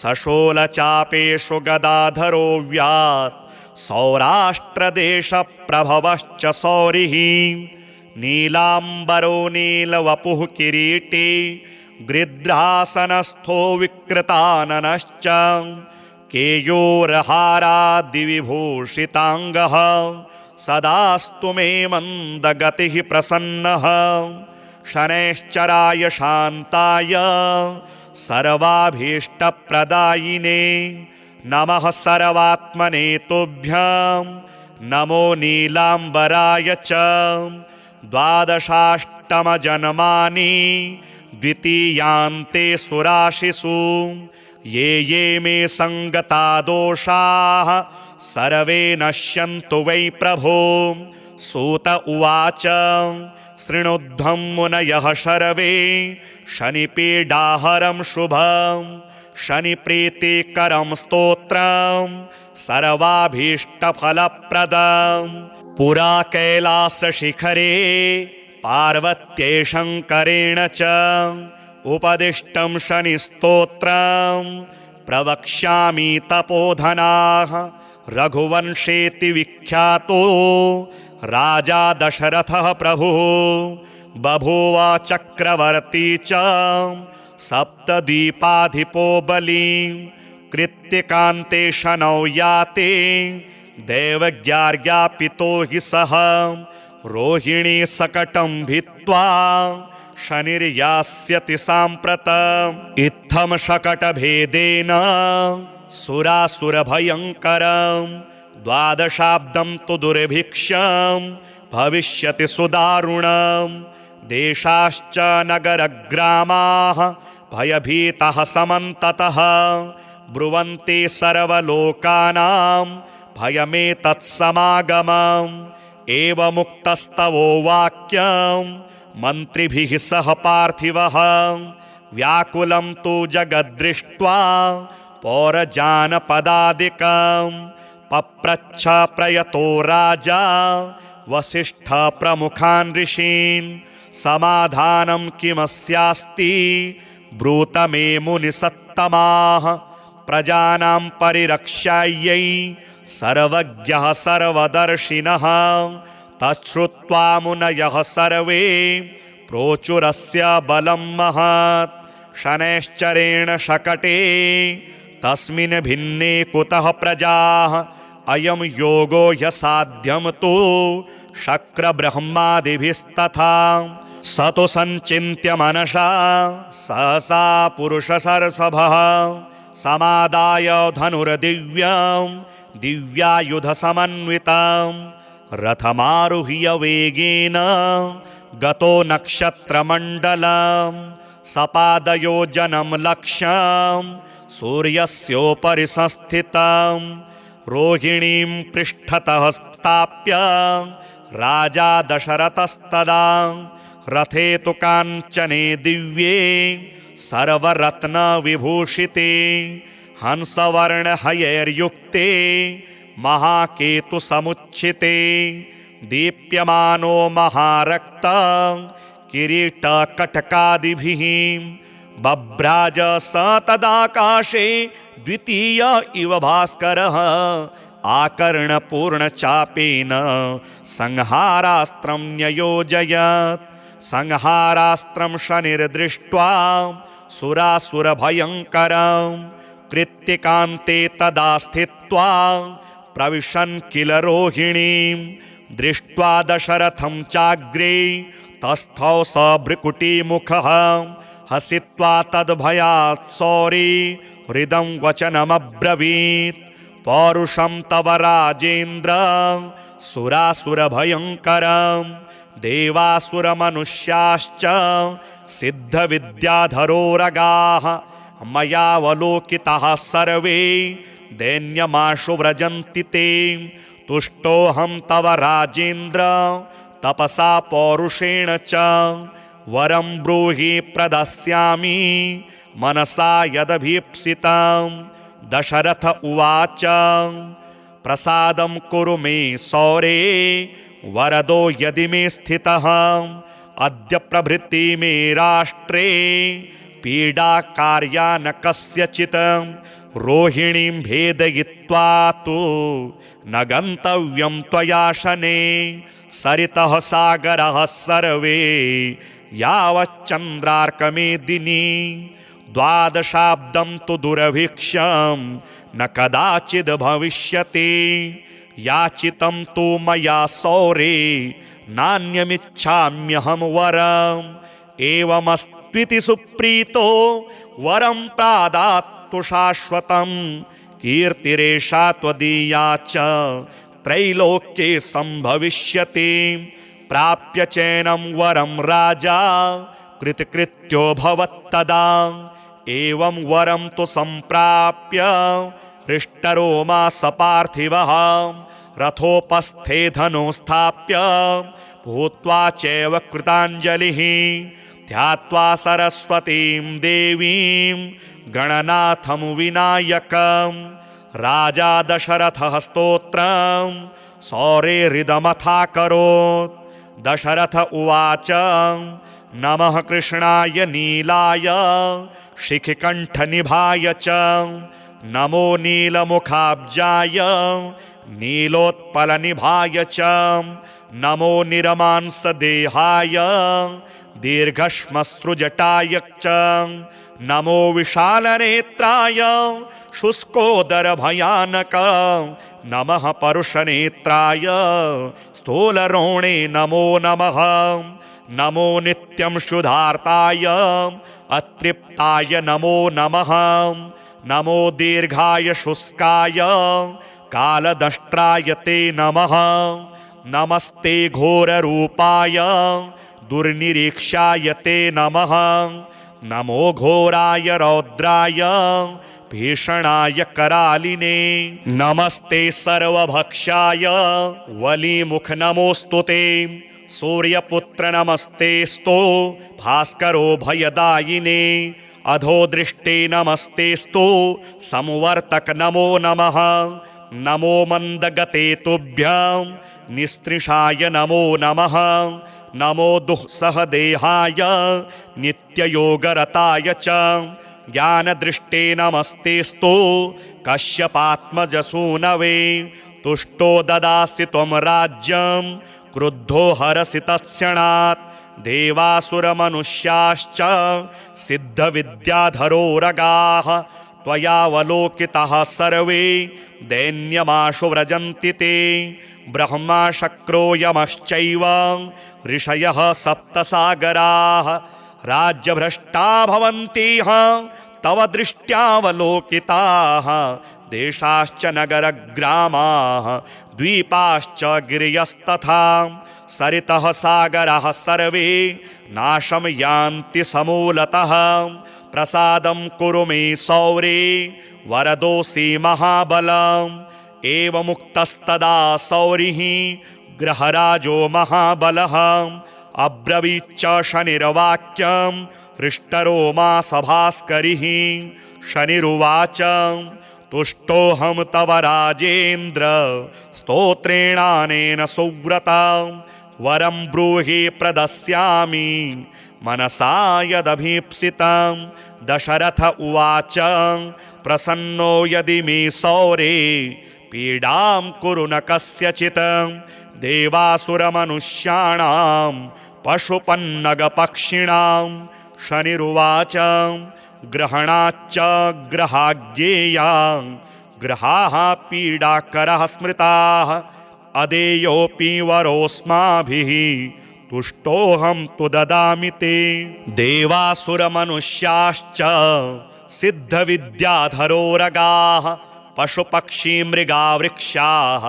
सशोलचापेषु गदाधरो व्यात् सौराष्ट्रदेशप्रभवश्च सौरिः नीलाम्बरो नीलवपुः किरीटी गृध्रासनस्थो विकृताननश्च केयोरहारादिविभूषिताङ्गः सदास्तु मे मन्दगतिः प्रसन्नः शनैश्चराय शान्ताय सर्वाभीष्टप्रदायिने नमः सर्वात्मने तुभ्यं नमो नीलाम्बराय च द्वादशाष्टमजन्मानि द्वितीयान्ते सुराशिषु ये ये मे सङ्गता दोषाः सर्वे नश्यन्तु वै प्रभो सूत उवाच शृणुध्वं मुनयः शर्वे शनिपीडाहरं शुभं शनिप्रीतिकरं स्तोत्रं सर्वाभीष्टफलप्रदं पुरा कैलासशिखरे पार्वत्यै शङ्करेण च उपदिष्टं शनिस्तोत्रं प्रवक्ष्यामि तपोधनाः रघुवंशेति विख्यातो राजा दशरथः प्रभुः बभूव चक्रवर्ती च सप्तद्वीपाधिपो बली कृत्तिकान्ते शनौ याते दैवज्ञार्ज्ञापितो हि सः रोहिणी सकटं भित्त्वा शनिर्यास्यति साम्प्रतम् इत्थं शकटभेदेन सुरासुरभयङ्करं द्वादशाब्दं तु दुर्भिक्षं भविष्यति सुदारुणं देशाश्च नगरग्रामाः भयभीतः समन्ततः ब्रुवन्ति सर्वलोकानां भयमेतत्समागमम् एवमुक्तस्तवो वाक्यं मन्त्रिभिः सह पार्थिवः व्याकुलं तु जगद्दृष्ट्वा पौरजानपदादिकं पप्रच्छ प्रयतो राजा वसिष्ठ प्रमुखान् ऋषीन् समाधानं किमस्यास्ति ब्रूत मे मुनिसत्तमाः प्रजानां परिरक्षायै सर्वज्ञः सर्वदर्शिनः तच्छ्रुत्वा मुनयः सर्वे प्रोचुरस्य बलं महत् शनैश्चरेण शकटे तस्मिन् भिन्ने कुतः प्रजाः अयं योगो यसाध्यं तु शक्रब्रह्मादिभिस्तथा स तु सञ्चिन्त्य मनसा सहसा पुरुषसर्षभः समादाय धनुर्दिव्यां दिव्यायुधसमन्वितां रथमारुह्य वेगेन गतो नक्षत्रमण्डलं सपादयोजनं लक्ष्यं सूर्यस्योपरि संस्थितं रोहिणीं पृष्ठतः स्थाप्य राजा दशरथस्तदा रथे तु काञ्चने दिव्ये सर्वरत्नविभूषिते हंसवर्णहयैर्युक्ते महाकेतुसमुच्छिते दीप्यमानो महारक्त किरीटकटकादिभिः बभ्राज स तदाकाशे द्वितीय इव भास्करः आकर्णपूर्णचापेन संहारास्त्रं न्ययोजयत् संहारास्त्रं शनिर्दृष्ट्वा सुरासुरभयङ्करं कृत्तिकान्ते तदा स्थित्वा प्रविशन् किल रोहिणीं दृष्ट्वा दशरथं चाग्रे तस्थौ स भ्रुकुटीमुखः हसित्वा तद्भयात् सौरी हृदं वचनमब्रवीत् पौरुषं तव राजेन्द्र सुरासुरभयङ्करं देवासुरमनुष्याश्च सिद्धविद्याधरोरगाः मयावलोकिताः सर्वे दैन्यमाशु व्रजन्ति ते तुष्टोऽहं तव राजेन्द्र तपसा पौरुषेण च वरं ब्रूहि प्रदास्यामि मनसा यदभीप्सितं दशरथ उवाच प्रसादं कुरु मे सौरे वरदो यदि मे स्थितः अद्य प्रभृति मे राष्ट्रे पीडा कार्या न कस्यचित् रोहिणीं भेदयित्वा तु न गन्तव्यं त्वया शने सरितः सागरः सर्वे यावच्चन्द्रार्कमेदिनी द्वादशाब्दं तु दुरभिक्षं न कदाचिद् भविष्यति याचितं तु मया सौरे नान्यमिच्छाम्यहं वरम् एवमस्त्विति सुप्रीतो वरं प्रादात्तु शाश्वतं कीर्तिरेषा त्वदीया च त्रैलोक्ये सम्भविष्यति प्राप्य चैनं वरं राजा कृतकृत्यो भवत्तदा एवं वरं तु सम्प्राप्य हृष्टरोमा सपार्थिवः रथोपस्थे धनुं स्थाप्य भूत्वा चैव कृताञ्जलिः ध्यात्वा सरस्वतीं देवीं गणनाथं विनायकं राजा दशरथः स्तोत्रं सौरेरिदमथाकरोत् दशरथ उवाच नमः कृष्णाय नीलाय शिखिकण्ठनिभाय च नमो नीलमुखाब्जाय नीलोत्पलनिभाय च नमो निरमांसदेहाय दीर्घश्मश्रुजटाय च नमो विशालनेत्राय शुष्कोदरभयानक नमः परुषनेत्राय स्थूलरोणे नमो नमः नमो नित्यं शुद्धार्ताय अतृप्ताय नमो नमः नमो दीर्घाय शुष्काय कालदष्ट्राय ते नमः नमस्ते घोररूपाय दुर्निरीक्षाय ते नमः नमो घोराय रौद्राय भीषणाय करालिने नमस्ते सर्वभक्षाय वलीमुख नमोऽस्तु ते सूर्यपुत्र नमस्तेस्तु भास्करो भयदायिने अधोदृष्टे नमस्तेस्तु संवर्तक नमो नमः नमो मन्दगते तुभ्यं निस्त्रिषाय नमो नमः नमो दुःसहदेहाय नित्ययोगरताय च ज्ञानदृष्टे नमस्तेस्तु कश्यपात्मजसूनवे तुष्टो ददासि त्वं राज्यं क्रुद्धो हरसि तत्क्षणात् देवासुरमनुष्याश्च सिद्धविद्याधरोरगाः त्वयावलोकिताः सर्वे दैन्यमाशु व्रजन्ति ते ब्रह्मा शक्रो यमश्चैव ऋषयः सप्तसागराः राज्यभ्रष्टा भवन्ति तव दृष्ट्यावलोकिताः देशाश्च नगरग्रामाः द्वीपाश्च गिरयस्तथा सरितः सागराः सर्वे नाशं यान्ति समूलतः प्रसादं कुरु मे सौरे वरदोऽसि महाबलम् एवमुक्तस्तदा सौरिः ग्रहराजो महाबलः अब्रवीच्च शनिर्वाक्यं हृष्टरोमा सभास्करिः शनिरुवाच तुष्टोऽहं तव राजेन्द्र स्तोत्रेणानेन सुव्रता वरं ब्रूहि प्रदस्यामि मनसा यदभीप्सितं दशरथ उवाच प्रसन्नो यदि मे सौरे पीडां कुरु न कस्यचित् देवासुरमनुष्याणां पशुपन्नगपक्षिणां शनिरुवाच ग्रहणाच्च ग्रहाज्ञेयां ग्रहाः पीडाकरः स्मृताः अदेयोऽपि वरोऽस्माभिः तुष्टोऽहं तु ददामि ते देवासुरमनुष्याश्च सिद्धविद्याधरोरगाः पशुपक्षीमृगा वृक्षाः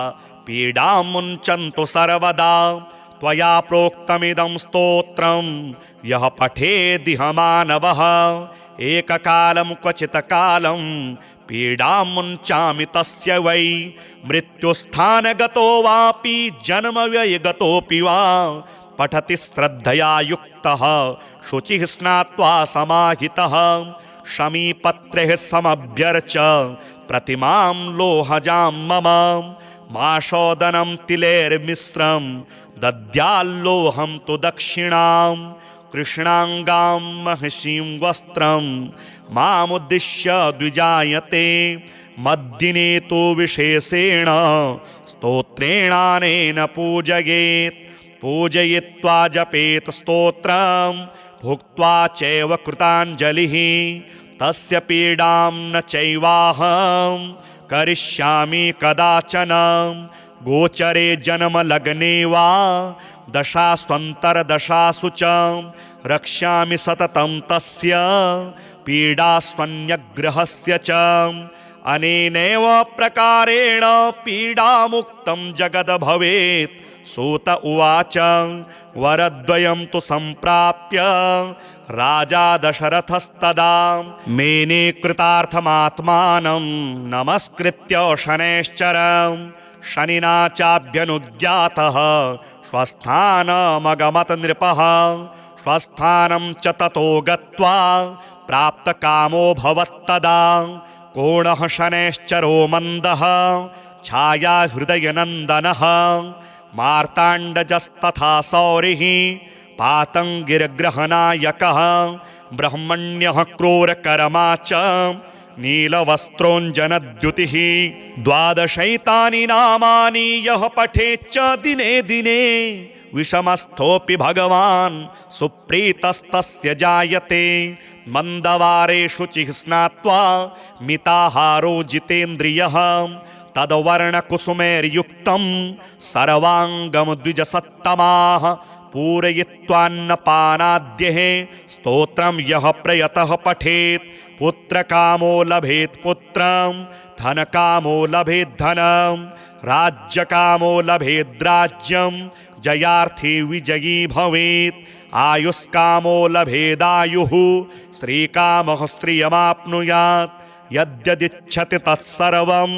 पीडां मुञ्चन्तु सर्वदा त्वया प्रोक्तमिदं स्तोत्रं यः पठेदिह मानवः एककालं क्वचित् कालं पीडां मुञ्चामि तस्य वै मृत्युस्थानगतो वापि जन्मव्ययगतोऽपि वा पठति श्रद्धया युक्तः शुचिः स्नात्वा समाहितः शमीपत्रैः समभ्यर्च्य प्रतिमां लोहजां मम माशोदनं तिलैर्मिश्रं दद्याल्लोहं तु दक्षिणां कृष्णाङ्गां महिषीं वस्त्रं मामुद्दिश्य द्विजायते मद्दिने तु विशेषेण स्तोत्रेणानेन पूजयेत् पूजयित्वा जपेत् स्तोत्रं भुक्त्वा चैव कृताञ्जलिः तस्य पीडां न चैवाहं करिष्यामि कदाचन गोचरे जन्मलग्ने वा दशास्वन्तरदशासु च रक्ष्यामि सततं तस्य पीडास्वन्यग्रहस्य च अनेनैव प्रकारेण पीडामुक्तं जगद् भवेत् सूत उवाच वरद्वयं तु सम्प्राप्य राजा दशरथस्तदा मेने कृतार्थमात्मानं नमस्कृत्य शनैश्चरं शनिना चाभ्यनुज्ञातः स्वस्थानमगमत नृपः स्वस्थानं च ततो गत्वा प्राप्तकामो भवत्तदा कोणः शनैश्चरो मन्दः छाया हृदयनन्दनः मार्ताण्डजस्तथा सौरिः पातङ्गिर्ग्रहनायकः ब्रह्मण्यः क्रूरकर्मा च नीलवस्त्रोञ्जनद्युतिः द्वादशैतानि नामानि यः पठेच्च दिने दिने विषमस्थोऽपि भगवान् सुप्रीतस्तस्य जायते मन्दवारे शुचिः स्नात्वा मिताहारो जितेन्द्रियः तद्वर्णकुसुमैर्युक्तं सर्वाङ्गं द्विजसत्तमाः पूरयित्वान्नपानाद्यः स्तोत्रं यः प्रयतः पठेत् पुत्रकामो लभेत् पुत्रं धनकामो लभेत् धनं राज्यकामो लभेत् राज्यं जयार्थी विजयी भवेत् आयुष्कामो लभेदायुः श्रीकामः श्रियमाप्नुयात् यद्यदिच्छति तत्सर्वं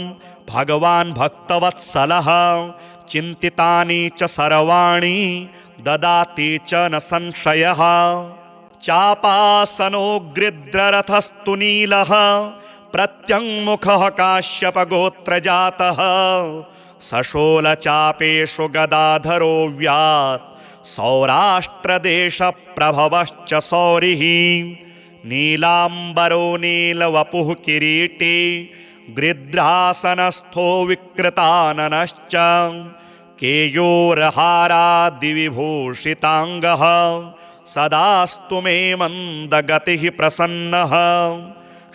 भगवान् भक्तवत्सलः चिन्तितानि च सर्वाणि ददाति च न संशयः चापासनो गृध्ररथस्तु नीलः प्रत्यङ्मुखः काश्यपगोत्रजातः सशोलचापेषु गदाधरो व्यात् सौराष्ट्रदेशप्रभवश्च सौरिः नीलाम्बरो नीलवपुः किरीटी गृध्रासनस्थो विकृताननश्च केयूरहारादिविभूषिताङ्गः सदास्तु मे मन्दगतिः प्रसन्नः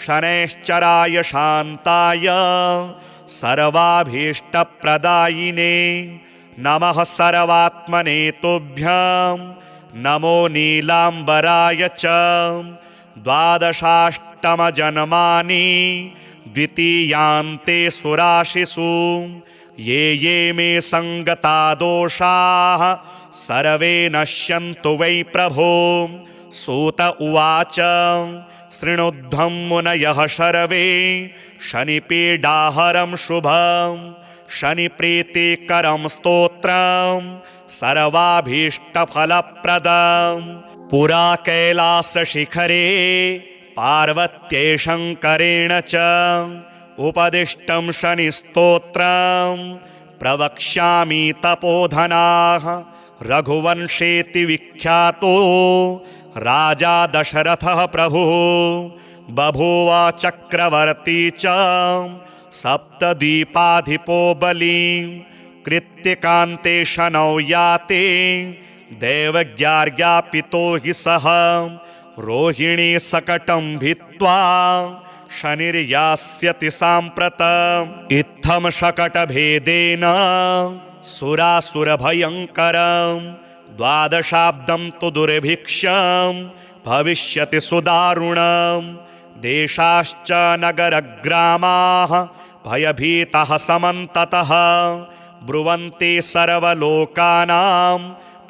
शनैश्चराय शान्ताय सर्वाभीष्टप्रदायिने नमः सर्वात्मने तुभ्यं नमो नीलाम्बराय च द्वादशाष्टमजन्मानि द्वितीयान्ते सुराशिषु ये ये मे सङ्गता दोषाः सर्वे नश्यन्तु वै प्रभो। सूत उवाच शृणुध्वं मुनयः सर्वे शनिपीडाहरं शुभं शनिप्रीतिकरं स्तोत्रं सर्वाभीष्टफलप्रदं पुरा कैलासशिखरे पार्वत्यै शङ्करेण च उपदिष्टं शनिस्तोत्रं प्रवक्ष्यामि तपोधनाः रघुवंशेति विख्यातो राजा दशरथः प्रभुः बभूव चक्रवर्ती च सप्तद्वीपाधिपो बली कृत्तिकान्ते शनौ याते दैवज्ञार्ज्ञापितो हि सः रोहिणी सकटं भित्त्वा शनिर्यास्यति साम्प्रतम् इत्थं शकटभेदेन सुरासुरभयङ्करं द्वादशाब्दं तु दुर्भिक्षं भविष्यति सुदारुणं देशाश्च नगरग्रामाः भयभीताः समन्ततः ब्रुवन्ति सर्वलोकानां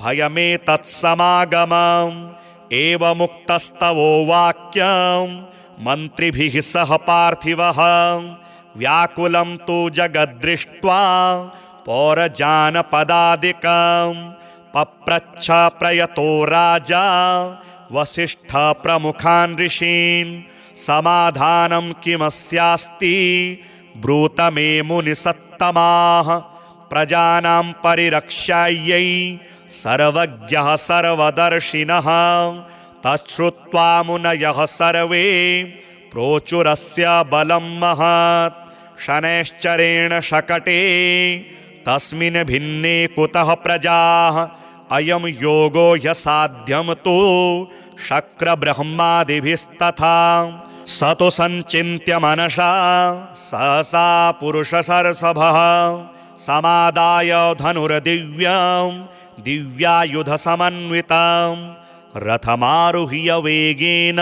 भयमेतत्समागमम् एवमुक्तस्तवो वाक्यं मन्त्रिभिः सह पार्थिवः व्याकुलं तु जगद्दृष्ट्वा पौरजानपदादिकं पप्रच्छ प्रयतो राजा वसिष्ठप्रमुखान् ऋषीन् समाधानं किमस्यास्ति ब्रूत मे मुनिसत्तमाः प्रजानां परिरक्षायै सर्वज्ञः सर्वदर्शिनः तच्छ्रुत्वा मुनयः सर्वे प्रोचुरस्य बलं महत् शनैश्चरेण शकटे तस्मिन् भिन्ने कुतः प्रजाः अयं योगो ह्यसाध्यं तु शक्रब्रह्मादिभिस्तथा स तु सञ्चिन्त्य मनसा सहसा पुरुषसर्षभः समादाय धनुर्दिव्यं दिव्यायुधसमन्वितं रथमारुह्य वेगेन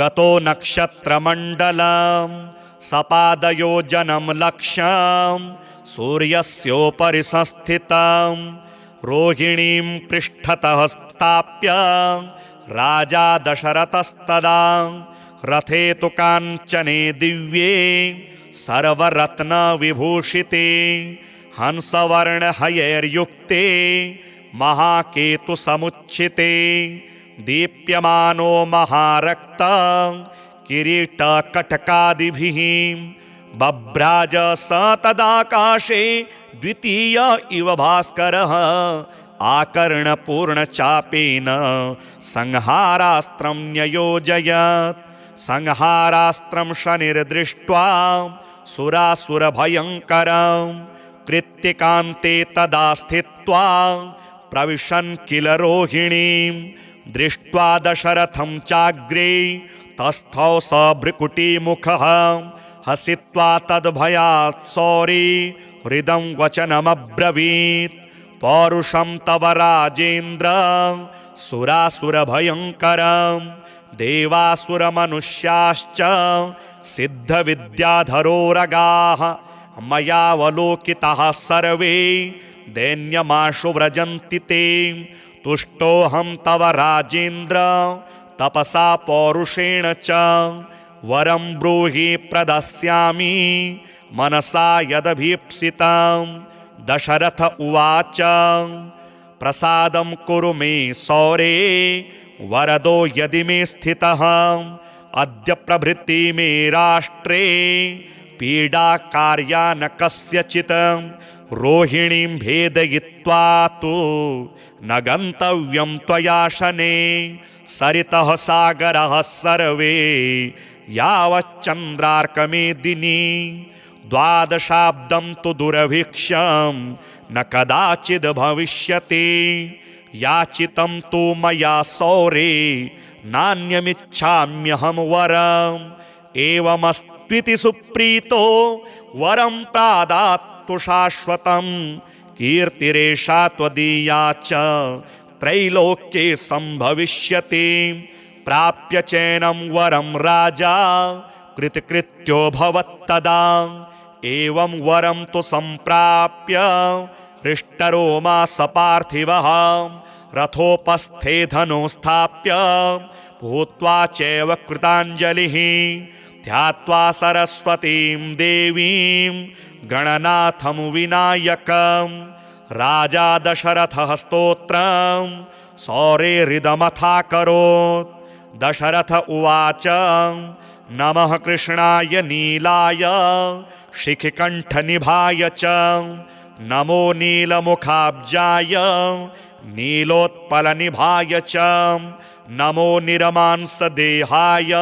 गतो नक्षत्रमण्डलं सपादयोजनं लक्ष्यं सूर्यस्योपरि संस्थितं रोहिणीं पृष्ठतः स्थाप्य राजा दशरथस्तदा रथे तु काञ्चने दिव्ये सर्वरत्नविभूषिते हंसवर्णहयैर्युक्ते महाकेतुसमुच्छिते दीप्यमानो महारक्तं किरीटकटकादिभिः बभ्राज स तदाकाशे द्वितीय इव भास्करः आकर्णपूर्णचापेन संहारास्त्रं न्ययोजयत् संहारास्त्रं शनिर्दृष्ट्वा सुरासुरभयङ्करं कृत्तिकान्ते तदा स्थित्वा प्रविशन् किल रोहिणीं दृष्ट्वा दशरथं चाग्रे तस्थौ स भ्रुकुटीमुखः हसित्वा तद्भयात् सौरी हृदं वचनमब्रवीत् पौरुषं तव राजेन्द्र सुरासुरभयङ्करं देवासुरमनुष्याश्च सिद्धविद्याधरोरगाः मयावलोकिताः सर्वे दैन्यमाशु व्रजन्ति ते तुष्टोऽहं तव राजेन्द्र तपसा पौरुषेण च वरं ब्रूहि प्रदास्यामि मनसा यदभीप्सितं दशरथ उवाच प्रसादं कुरु मे सौरे वरदो यदि मे स्थितः अद्य प्रभृति मे राष्ट्रे पीडा कार्या न कस्यचित् रोहिणीं भेदयित्वा तु न गन्तव्यं त्वया शनैः सरितः सागरः सर्वे यावच्चन्द्रार्कमेदिनी द्वादशाब्दं तु दुर्भिक्षं न कदाचिद् भविष्यति याचितं तु मया सौरे नान्यमिच्छाम्यहं वरम् एवमस्त्विति सुप्रीतो वरं प्रादात्तु शाश्वतं कीर्तिरेषा त्वदीया च त्रैलोक्ये संभविष्यति प्राप्य चैनं वरं राजा कृतकृत्यो भवत्तदा एवं वरं तु संप्राप्य हृष्टरोमा सपार्थिवः रथोपस्थे धनुस्थाप्य भूत्वा चैव कृताञ्जलिः ध्यात्वा सरस्वतीं देवीं गणनाथं विनायकं राजा दशरथः स्तोत्रं सौरेरिदमथाकरोत् दशरथ उवाच नमः कृष्णाय नीलाय शिखिकण्ठनिभाय च नमो नीलमुखाब्जाय नीलोत्पलनिभाय च नमो निरमांसदेहाय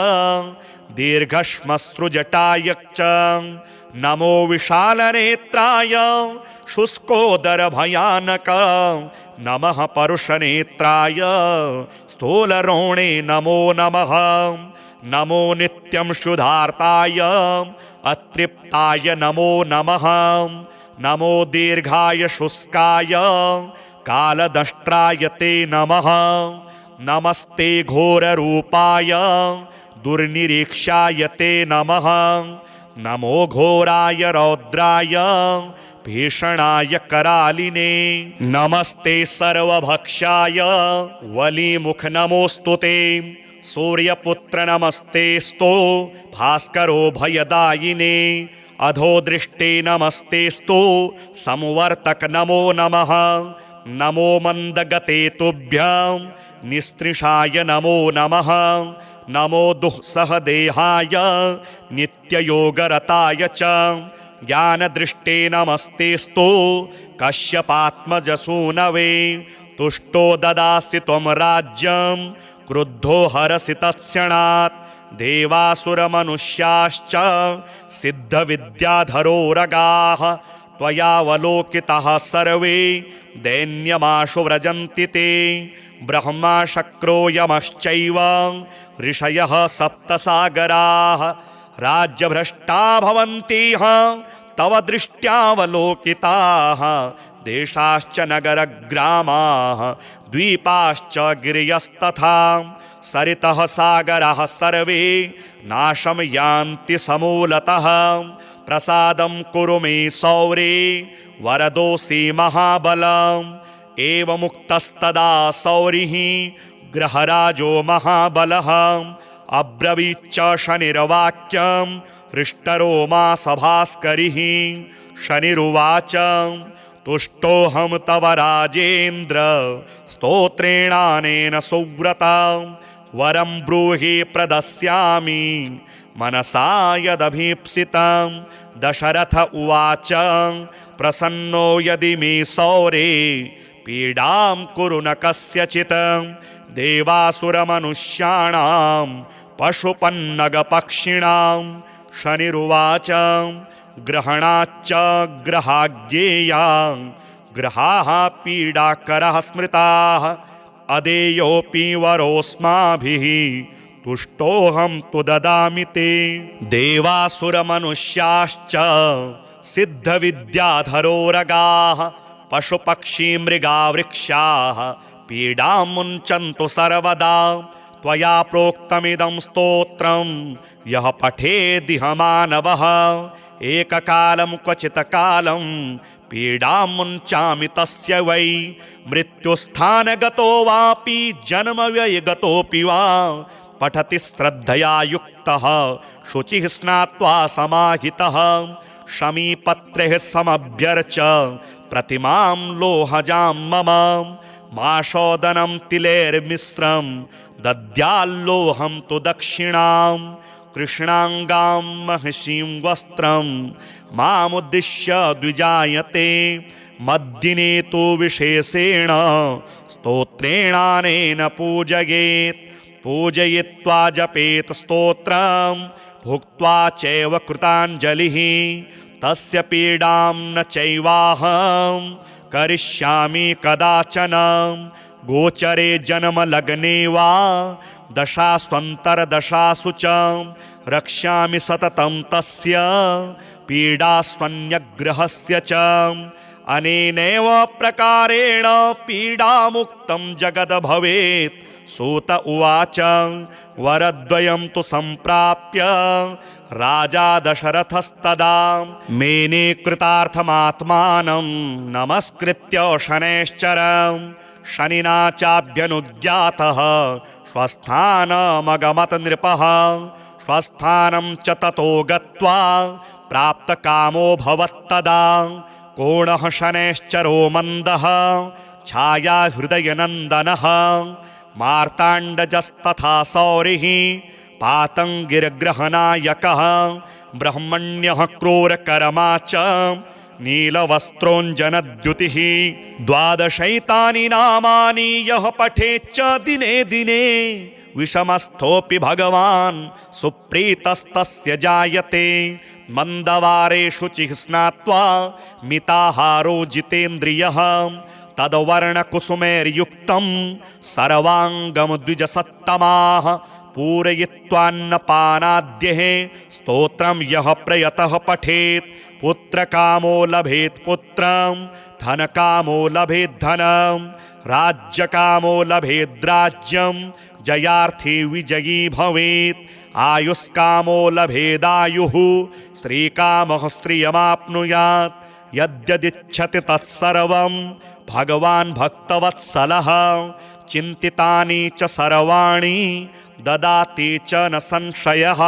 दीर्घश्मश्रुजटाय च नमो विशालनेत्राय शुष्कोदरभयानक नमः परुषनेत्राय स्थूलरोणे नमो नमः नमो नित्यं शुद्धार्ताय अतृप्ताय नमो नमः नमो दीर्घाय शुष्काय कालदष्ट्राय ते नमः नमस्ते घोररूपाय दुर्निरीक्षाय ते नमः नमो घोराय रौद्राय भीषणाय करालिने नमस्ते सर्वभक्षाय वलीमुख नमोऽस्तु ते सूर्यपुत्र नमस्तेस्तु भास्करो भयदायिने अधोदृष्टे नमस्तेस्तु संवर्तक नमो नमः नमो मन्दगते तुभ्यं निस्त्रिषाय नमो नमः नमो दुःसहदेहाय नित्ययोगरताय च ज्ञानदृष्टे नमस्तेस्तु कश्यपात्मजसूनवे तुष्टो ददासि त्वं राज्यं क्रुद्धो हरसि तत्क्षणात् देवासुरमनुष्याश्च सिद्धविद्याधरोरगाः त्वयावलोकिताः सर्वे दैन्यमाशु व्रजन्ति ते ब्रह्मा शक्रो यमश्चैव ऋषयः सप्तसागराः राज्यभ्रष्टा भवन्तिह तव दृष्ट्यावलोकिताः देशाश्च नगरग्रामाः द्वीपाश्च गिरयस्तथा सरितः सागराः सर्वे नाशं यान्ति समूलतः प्रसादं कुरु मे सौरे वरदोऽसि महाबलम् एवमुक्तस्तदा सौरिः ग्रहराजो महाबलः अब्रवीच्च शनिर्वाक्यं हृष्टरोमा सभास्करिः शनिरुवाच तुष्टोऽहं तव राजेन्द्र स्तोत्रेणानेन सुव्रता वरं ब्रूहि प्रदस्यामि मनसा यदभीप्सितं दशरथ उवाच प्रसन्नो यदि मे सौरे पीडां कुरु न कस्यचित् देवासुरमनुष्याणां पशुपन्नगपक्षिणां शनिरुवाच ग्रहणाच्च ग्रहाज्ञेया ग्रहाः पीडाकरः स्मृताः अदेयोऽपि वरोऽस्माभिः तुष्टोऽहं तु ददामि ते देवासुरमनुष्याश्च सिद्धविद्याधरोरगाः पशुपक्षी मृगावृक्षाः पीडां मुञ्चन्तु सर्वदा त्वया प्रोक्तमिदं स्तोत्रं यः पठेदिह मानवः एककालं क्वचित् कालं पीडां मुञ्चामि तस्य वै मृत्युस्थानगतो वापि जन्मव्ययगतोऽपि वा पठति श्रद्धया युक्तः शुचिः स्नात्वा समाहितः शमीपत्रैः समभ्यर्च प्रतिमां लोहजां मम माशोदनं तिलैर्मिश्रं दद्याल्लोऽहं तु दक्षिणां कृष्णाङ्गां महर्षिं वस्त्रं मामुद्दिश्य द्विजायते मद्दिने तु विशेषेण स्तोत्रेणानेन पूजयेत् पूजयित्वा जपेत स्तोत्रं भुक्त्वा चैव कृताञ्जलिः तस्य पीडां न चैवाहं करिष्यामि कदाचन गोचरे जन्मलग्ने वा दशास्वन्तरदशासु च रक्ष्यामि सततं तस्य पीडास्वन्यग्रहस्य च अनेनैव प्रकारेण पीडामुक्तं जगद् भवेत् सूत उवाच वरद्वयं तु सम्प्राप्य राजा दशरथस्तदा मेने कृतार्थमात्मानं नमस्कृत्य शनैश्चरं शनिना चाभ्यनुज्ञातः स्वस्थानमगमत नृपः स्वस्थानं च ततो गत्वा प्राप्तकामो भवत्तदा कोणः शनैश्चरो मन्दः छाया हृदयनन्दनः मार्ताण्डजस्तथा सौरिः पातङ्गिरग्रहनायकः ब्रह्मण्यः क्रूरकर्मा च नीलवस्त्रोञ्जनद्युतिः द्वादशैतानि नामानि यः पठेच्च दिने दिने विषमस्थोऽपि भगवान् सुप्रीतस्तस्य जायते मन्दवारे शुचिः स्नात्वा मिताहारो जितेन्द्रियः तद्वर्णकुसुमैर्युक्तं सर्वाङ्गं द्विजसत्तमाः पूरयित्वान्नपानाद्यः स्तोत्रं यः प्रयतः पठेत् पुत्रकामो लभेत् पुत्रं धनकामो लभेत् धनं राज्यकामो लभेत् राज्यं जयार्थी विजयी भवेत् आयुष्कामो लभेदायुः श्रीकामः श्रियमाप्नुयात् यद्यदिच्छति तत्सर्वं भगवान् भक्तवत्सलः चिन्तितानि च सर्वाणि ददाति च न संशयः।